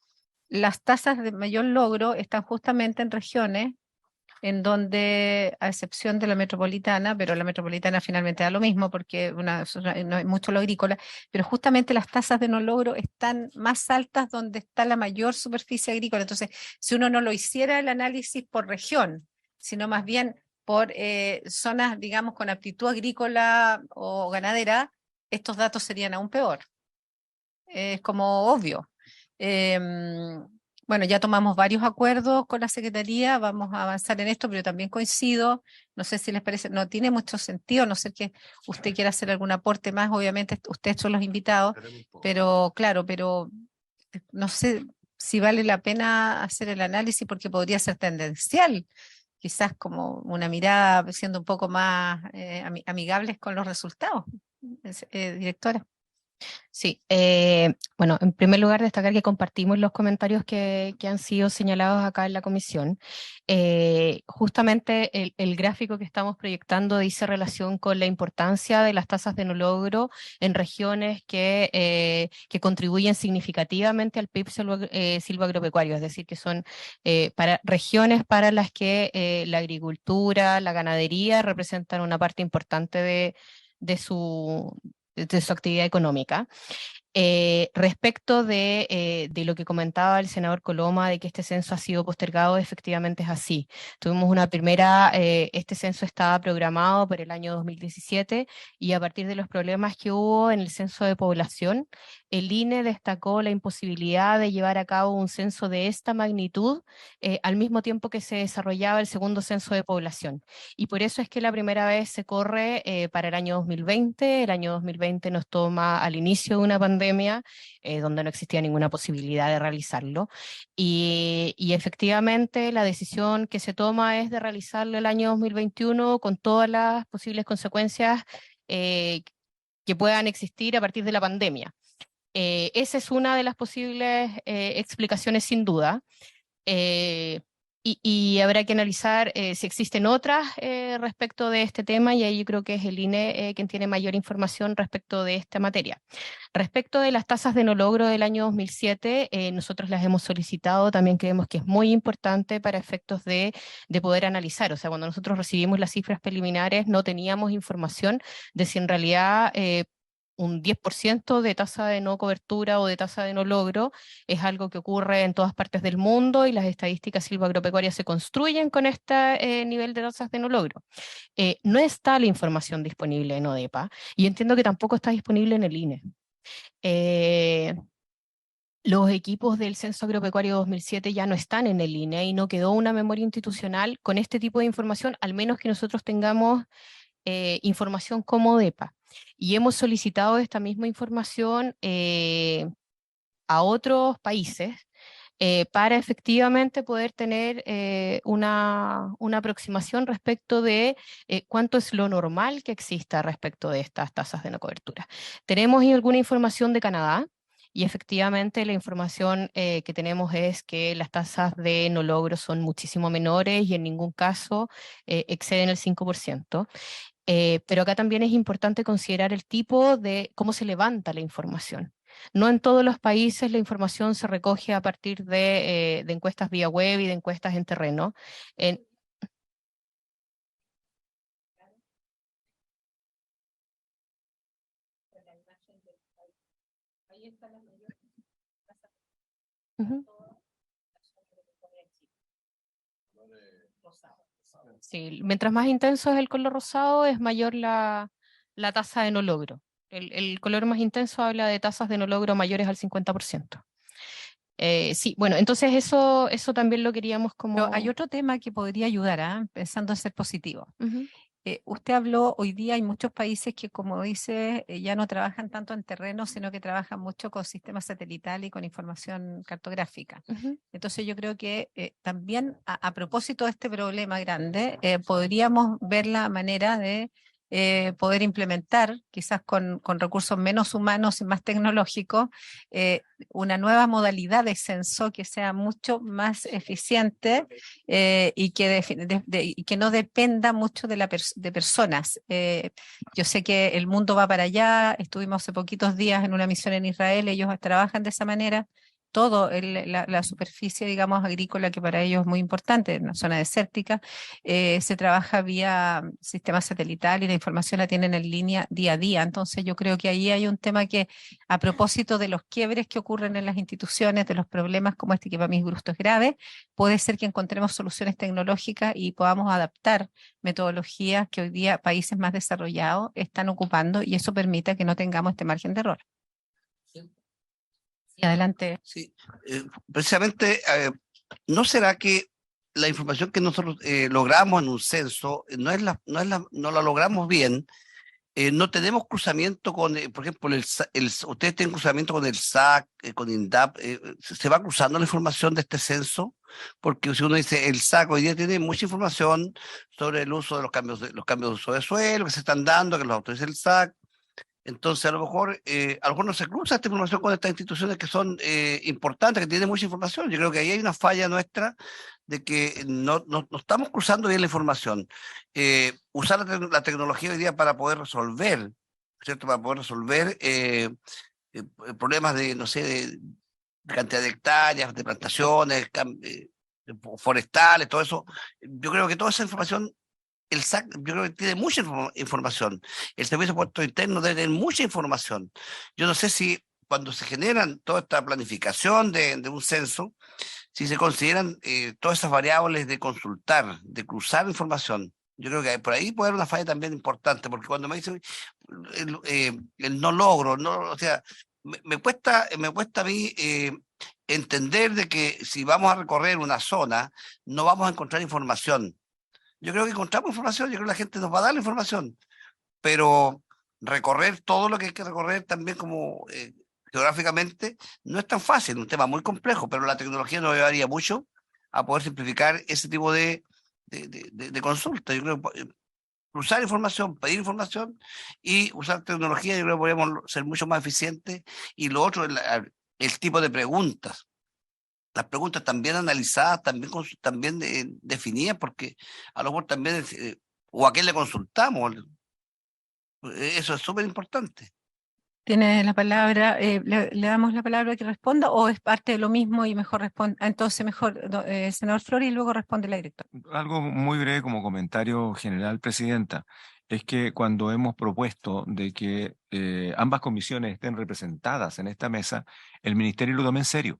[SPEAKER 1] las tasas de mayor logro están justamente en regiones en donde, a excepción de la metropolitana, pero la metropolitana finalmente da lo mismo porque no hay mucho lo agrícola, pero justamente las tasas de no logro están más altas donde está la mayor superficie agrícola. Entonces, si uno no lo hiciera el análisis por región, sino más bien por zonas, digamos, con aptitud agrícola o ganadera, estos datos serían aún peor. Es como obvio. Bueno, ya tomamos varios acuerdos con la Secretaría, vamos a avanzar en esto, pero también coincido, no sé si les parece, no tiene mucho sentido, a no ser que usted quiera hacer algún aporte más, obviamente ustedes son los invitados, pero claro, pero no sé si vale la pena hacer el análisis porque podría ser tendencial, quizás como una mirada siendo un poco más amigables con los resultados, directora.
[SPEAKER 3] Sí, bueno, en primer lugar destacar que compartimos los comentarios que han sido señalados acá en la comisión. Justamente el gráfico que estamos proyectando dice relación con la importancia de las tasas de no logro en regiones que contribuyen significativamente al PIB silvagropecuario, es decir, que son para regiones para las que la agricultura, la ganadería representan una parte importante de su actividad económica. Respecto de lo que comentaba el senador Coloma, de que este censo ha sido postergado, efectivamente es así. Tuvimos una primera, este censo estaba programado para el año 2017 y a partir de los problemas que hubo en el censo de población, el INE destacó la imposibilidad de llevar a cabo un censo de esta magnitud al mismo tiempo que se desarrollaba el segundo censo de población. Y por eso es que la primera vez se corre para el año 2020. El año 2020 nos toma al inicio de una pandemia donde no existía ninguna posibilidad de realizarlo. Y efectivamente la decisión que se toma es de realizarlo el año 2021 con todas las posibles consecuencias que puedan existir a partir de la pandemia. Esa es una de las posibles explicaciones sin duda. Y habrá que analizar si existen otras respecto de este tema, y ahí yo creo que es el INE quien tiene mayor información respecto de esta materia. Respecto de las tasas de no logro del año 2007, nosotros las hemos solicitado, también creemos que es muy importante para efectos de poder analizar. O sea, cuando nosotros recibimos las cifras preliminares no teníamos información de si en realidad un 10% de tasa de no cobertura o de tasa de no logro es algo que ocurre en todas partes del mundo y las estadísticas silvagropecuarias se construyen con este nivel de tasas de no logro. No está la información disponible en ODEPA y entiendo que tampoco está disponible en el INE. Los equipos del Censo Agropecuario 2007 ya no están en el INE y no quedó una memoria institucional con este tipo de información, al menos que nosotros tengamos información como ODEPA. Y hemos solicitado esta misma información a otros países para efectivamente poder tener una aproximación respecto de cuánto es lo normal que exista respecto de estas tasas de no cobertura. Tenemos alguna información de Canadá, y efectivamente la información que tenemos es que las tasas de no logro son muchísimo menores y en ningún caso exceden el 5%. Pero acá también es importante considerar el tipo de cómo se levanta la información. No en todos los países la información se recoge a partir de encuestas vía web y de encuestas en terreno. Sí, mientras más intenso es el color rosado, es mayor la tasa de no logro. El color más intenso habla de tasas de no logro mayores al 50%. Sí, bueno, entonces eso también lo queríamos como...
[SPEAKER 1] Pero hay otro tema que podría ayudar, pensando en ser positivo.
[SPEAKER 3] Ujú,
[SPEAKER 1] Usted habló, hoy día hay muchos países que, como dice, ya no trabajan tanto en terreno, sino que trabajan mucho con sistemas satelitales y con información cartográfica.
[SPEAKER 3] ujú.
[SPEAKER 1] Entonces yo creo que también a propósito de este problema grande, podríamos ver la manera de poder implementar, quizás con recursos menos humanos y más tecnológicos, una nueva modalidad de censo que sea mucho más eficiente y y que no dependa mucho de personas. Yo sé que el mundo va para allá, estuvimos hace poquitos días en una misión en Israel, ellos trabajan de esa manera. Todo la superficie, digamos, agrícola, que para ellos es muy importante, en una zona desértica, se trabaja vía sistema satelital y la información la tienen en línea día a día. Entonces yo creo que ahí hay un tema que, a propósito de los quiebres que ocurren en las instituciones, de los problemas como este que para mi gusto es grave, puede ser que encontremos soluciones tecnológicas y podamos adaptar metodologías que hoy día países más desarrollados están ocupando y eso permita que no tengamos este margen de error. Y adelante.
[SPEAKER 5] Sí, precisamente, ¿no será que la información que nosotros logramos en un censo no la logramos bien? No tenemos cruzamiento con, por ejemplo, ustedes tienen cruzamiento con el SAC, con INDAP, ¿se va cruzando la información de este censo? Porque si uno dice, el SAC hoy día tiene mucha información sobre el uso de los cambios de uso de suelo que se están dando, que los autoriza el SAC. Entonces, a lo mejor no se cruza esta información con estas instituciones que son importantes, que tienen mucha información. Yo creo que ahí hay una falla nuestra de que no estamos cruzando bien la información. Usar la tecnología hoy día para poder resolver, ¿cierto? Para poder resolver problemas de, no sé, de cantidad de hectáreas, de plantaciones, forestales, todo eso. Yo creo que toda esa información el SAC, yo creo que tiene mucha información. El Servicio de Puertos Internos debe tener mucha información. Yo no sé si cuando se generan toda esta planificación de un censo, si se consideran todas esas variables de consultar, de cruzar información. Yo creo que por ahí puede haber una falla también importante, porque cuando me dicen el no logro, no, o sea, me cuesta a mí entender de que si vamos a recorrer una zona, no vamos a encontrar información. Yo creo que encontramos información, yo creo que la gente nos va a dar la información, pero recorrer todo lo que hay que recorrer también como geográficamente no es tan fácil, un tema muy complejo, pero la tecnología nos ayudaría mucho a poder simplificar ese tipo de consulta. Yo creo que cruzar información, pedir información y usar tecnología, yo creo que podemos ser mucho más eficientes. Y lo otro, el tipo de preguntas. Las preguntas también analizadas, también definidas, porque a lo mejor también, o a quién le consultamos, eso es súper importante.
[SPEAKER 1] Tiene la palabra, le damos la palabra que responda o es parte de lo mismo y mejor responde. Entonces, mejor, senador Flores, y luego responde la directora.
[SPEAKER 7] Algo muy breve como comentario general, Presidenta, es que cuando hemos propuesto de que ambas comisiones estén representadas en esta mesa, el Ministerio lo toma en serio,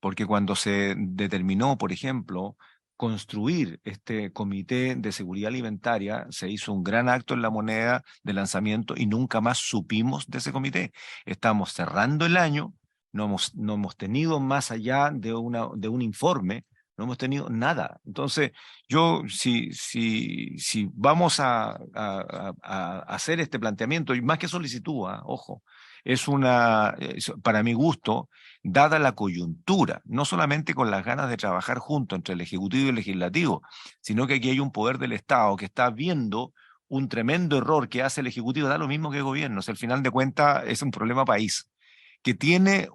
[SPEAKER 7] porque cuando se determinó, por ejemplo, construir este Comité de Seguridad Alimentaria, se hizo un gran acto en La Moneda de lanzamiento y nunca más supimos de ese comité. Estamos cerrando el año, no hemos tenido más allá de un informe, no hemos tenido nada. Entonces, si vamos a hacer este planteamiento, y más que solicitud, ojo, para mi gusto, dada la coyuntura, no solamente con las ganas de trabajar juntos entre el Ejecutivo y el Legislativo, sino que aquí hay un poder del Estado que está viendo un tremendo error que hace el Ejecutivo, da lo mismo que el gobierno, al final de cuentas es un problema país, que tiene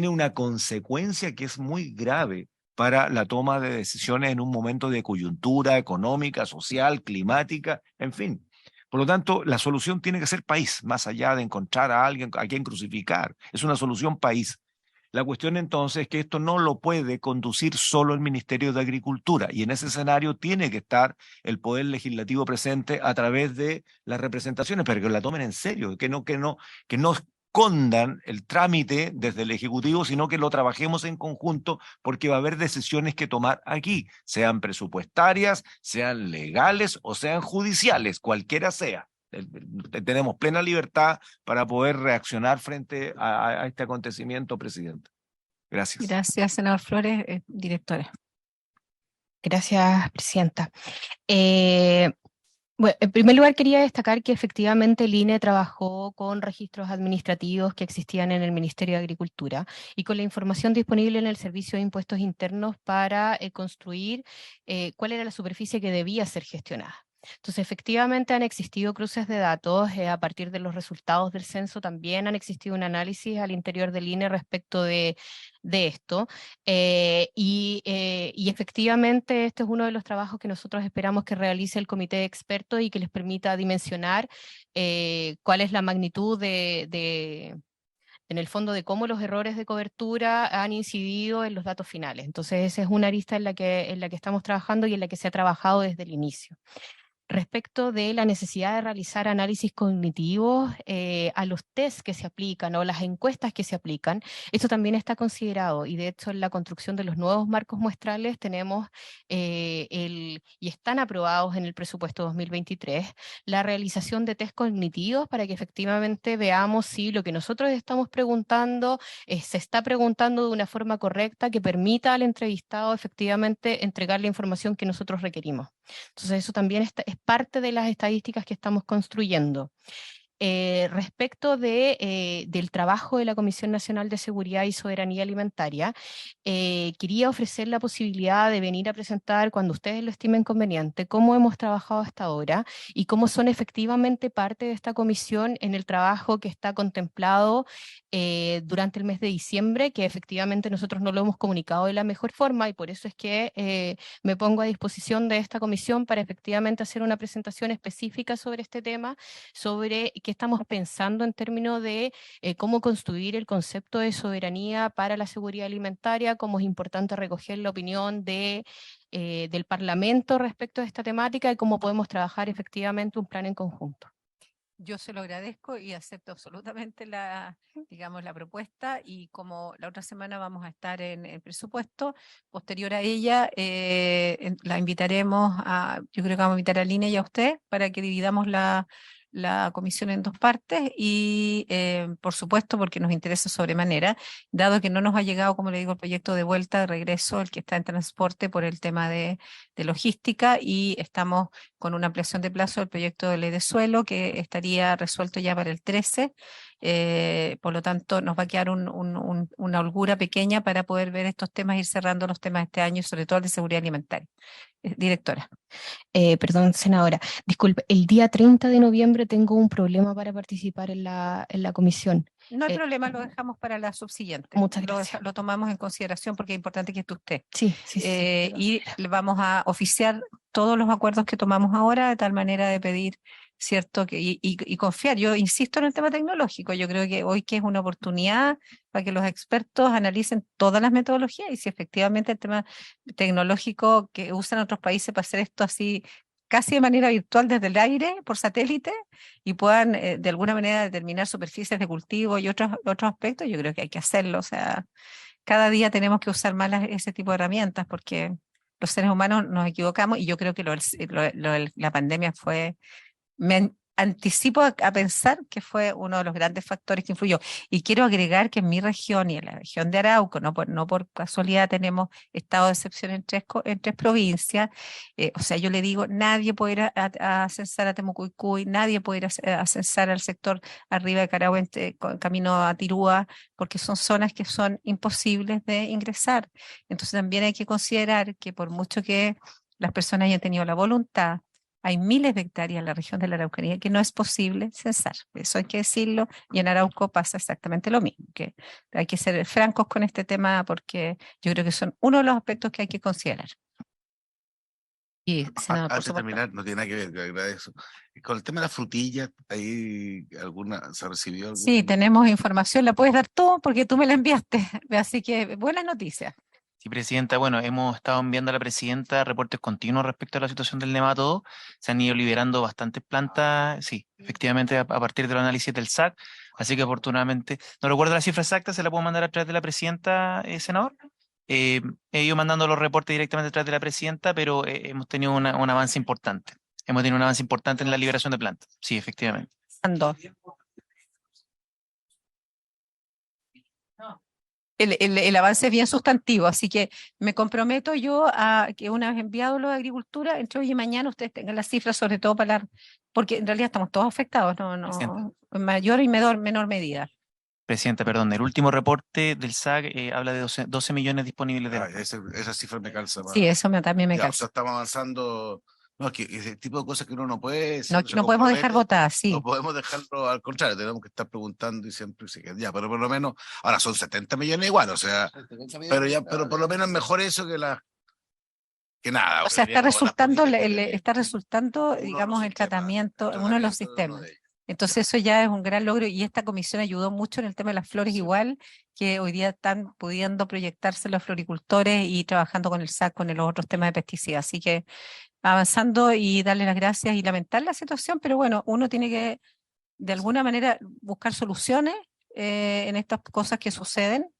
[SPEAKER 7] una consecuencia que es muy grave para la toma de decisiones en un momento de coyuntura económica, social, climática, en fin. Por lo tanto, la solución tiene que ser país, más allá de encontrar a alguien a quien crucificar. Es una solución país. La cuestión entonces es que esto no lo puede conducir solo el Ministerio de Agricultura y en ese escenario tiene que estar el Poder Legislativo presente a través de las representaciones, pero que la tomen en serio, que no escondan el trámite desde el Ejecutivo, sino que lo trabajemos en conjunto porque va a haber decisiones que tomar aquí, sean presupuestarias, sean legales o sean judiciales, cualquiera sea. Tenemos plena libertad para poder reaccionar frente a este acontecimiento, Presidente. Gracias.
[SPEAKER 1] Gracias, senador Flores. Directora.
[SPEAKER 3] Gracias, presidenta. Bueno, en primer lugar quería destacar que efectivamente el INE trabajó con registros administrativos que existían en el Ministerio de Agricultura y con la información disponible en el Servicio de Impuestos Internos para construir cuál era la superficie que debía ser gestionada. Entonces, efectivamente han existido cruces de datos a partir de los resultados del censo, también han existido un análisis al interior del INE respecto de esto. Y efectivamente este es uno de los trabajos que nosotros esperamos que realice el comité de expertos y que les permita dimensionar cuál es la magnitud en el fondo de cómo los errores de cobertura han incidido en los datos finales. Entonces esa es una arista en la que estamos trabajando y en la que se ha trabajado desde el inicio. Respecto de la necesidad de realizar análisis cognitivos a los test que se aplican o las encuestas que se aplican, esto también está considerado y de hecho en la construcción de los nuevos marcos muestrales tenemos y están aprobados en el presupuesto 2023 la realización de test cognitivos para que efectivamente veamos si lo que nosotros estamos preguntando se está preguntando de una forma correcta que permita al entrevistado efectivamente entregar la información que nosotros requerimos. Entonces eso también es parte de las estadísticas que estamos construyendo. Respecto del trabajo de la Comisión Nacional de Seguridad y Soberanía Alimentaria, quería ofrecer la posibilidad de venir a presentar, cuando ustedes lo estimen conveniente, cómo hemos trabajado hasta ahora y cómo son efectivamente parte de esta comisión en el trabajo que está contemplado durante el mes de diciembre, que efectivamente nosotros no lo hemos comunicado de la mejor forma y por eso es que me pongo a disposición de esta comisión para efectivamente hacer una presentación específica sobre este tema, sobre qué estamos pensando en términos de cómo construir el concepto de soberanía para la seguridad alimentaria, cómo es importante recoger la opinión del Parlamento respecto a esta temática y cómo podemos trabajar efectivamente un plan en conjunto.
[SPEAKER 1] Yo se lo agradezco y acepto absolutamente digamos, la propuesta y como la otra semana vamos a estar en el presupuesto, posterior a ella la invitaremos yo creo que vamos a invitar a Lina y a usted para que dividamos la comisión en dos partes y por supuesto porque nos interesa sobremanera, dado que no nos ha llegado, como le digo, el proyecto de vuelta, de regreso, el que está en transporte por el tema de logística y estamos con una ampliación de plazo del proyecto de ley de suelo que estaría resuelto ya para el 13. Por lo tanto, nos va a quedar una holgura pequeña para poder ver estos temas, ir cerrando los temas de este año, sobre todo el de seguridad alimentaria. Directora.
[SPEAKER 3] Perdón, senadora, disculpe, el día 30 de noviembre tengo un problema para participar en la comisión.
[SPEAKER 1] No hay problema, lo dejamos para la subsiguiente.
[SPEAKER 3] Muchas gracias.
[SPEAKER 1] Lo tomamos en consideración porque es importante que esté usted.
[SPEAKER 3] Sí.
[SPEAKER 1] Y le vamos a oficiar todos los acuerdos que tomamos ahora de tal manera de pedir, ¿cierto? Y confiar. Yo insisto en el tema tecnológico. Yo creo que hoy que es una oportunidad para que los expertos analicen todas las metodologías y si efectivamente el tema tecnológico que usan otros países para hacer esto así casi de manera virtual desde el aire, por satélite, y puedan de alguna manera determinar superficies de cultivo y otros aspectos, yo creo que hay que hacerlo. O sea, cada día tenemos que usar más ese tipo de herramientas porque los seres humanos nos equivocamos y yo creo que la pandemia me anticipo a pensar que fue uno de los grandes factores que influyó. Y quiero agregar que en mi región y en la región de Arauco, no por casualidad tenemos estado de excepción en tres provincias. O sea, yo le digo, nadie puede ir a censar a Temucuicui, nadie puede ir a censar al sector arriba de Carahuente, camino a Tirúa, porque son zonas que son imposibles de ingresar. Entonces también hay que considerar que por mucho que las personas hayan tenido la voluntad, hay miles de hectáreas en la región de la Araucanía que no es posible censar. Eso hay que decirlo. Y en Arauco pasa exactamente lo mismo. Que hay que ser francos con este tema porque yo creo que son uno de los aspectos que hay que considerar.
[SPEAKER 3] Y, senador, por
[SPEAKER 6] Antes de
[SPEAKER 3] supuesto.
[SPEAKER 6] terminar, no tiene nada que ver, te agradezco. Con el tema de la frutilla, ¿hay se recibió alguna?
[SPEAKER 1] Sí, tenemos información. La puedes dar tú porque tú me la enviaste. Así que buenas noticias.
[SPEAKER 8] Sí, presidenta, bueno, hemos estado enviando a la presidenta reportes continuos respecto a la situación del nematodo. Se han ido liberando bastantes plantas, sí, efectivamente, a partir del análisis del SAC. Así que afortunadamente, no recuerdo la cifra exacta, se la puedo mandar a través de la presidenta, senador. He ido mandando los reportes directamente a través de la presidenta, pero hemos tenido un avance importante. Hemos tenido un avance importante en la liberación de plantas. Sí, efectivamente.
[SPEAKER 1] Ando. el avance es bien sustantivo, así que me comprometo yo a que una vez enviado lo de Agricultura, entre hoy y mañana ustedes tengan las cifras, sobre todo porque en realidad estamos todos afectados,
[SPEAKER 8] Presidenta.
[SPEAKER 1] en mayor y menor medida.
[SPEAKER 8] Presidenta, perdón, el último reporte del SAC habla de 12 millones disponibles de
[SPEAKER 6] Ah,
[SPEAKER 8] la
[SPEAKER 6] esa cifra me calza más.
[SPEAKER 1] Sí, eso también me
[SPEAKER 6] Ya, o
[SPEAKER 1] cansa.
[SPEAKER 6] sea, estamos avanzando. No, es que ese tipo de cosas que uno no puede, si
[SPEAKER 1] No,
[SPEAKER 6] uno se
[SPEAKER 1] no podemos dejar
[SPEAKER 6] compromete,
[SPEAKER 1] votadas, sí.
[SPEAKER 6] no podemos dejarlo, al contrario, tenemos que estar preguntando y siempre se queda. Ya, pero por lo menos, ahora son 70 millones igual, o sea, pero por lo menos es mejor eso que nada.
[SPEAKER 1] O sea,
[SPEAKER 6] porque deberíamos votar poquito, que
[SPEAKER 1] está resultando,
[SPEAKER 6] uno de los
[SPEAKER 1] digamos, el
[SPEAKER 6] sistemas,
[SPEAKER 1] tratamiento
[SPEAKER 6] el
[SPEAKER 1] en uno de los
[SPEAKER 6] tratamiento de uno
[SPEAKER 1] sistemas.
[SPEAKER 6] de ellos.
[SPEAKER 1] Entonces eso ya es un gran logro y esta comisión ayudó mucho en el tema de las flores,
[SPEAKER 6] Sí.
[SPEAKER 1] igual que hoy día están pudiendo proyectarse los floricultores y trabajando con el SAC, con los otros temas de pesticidas. Así que avanzando y darle las gracias y lamentar la situación, pero bueno, uno tiene que de alguna manera buscar soluciones en estas cosas que suceden,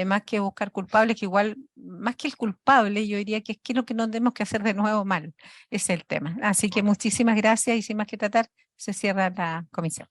[SPEAKER 1] más que buscar culpables, que igual, más que el culpable, yo diría que es que lo que no tenemos que hacer de nuevo mal, ese es el tema. Así que muchísimas gracias y sin más que tratar, se cierra la comisión.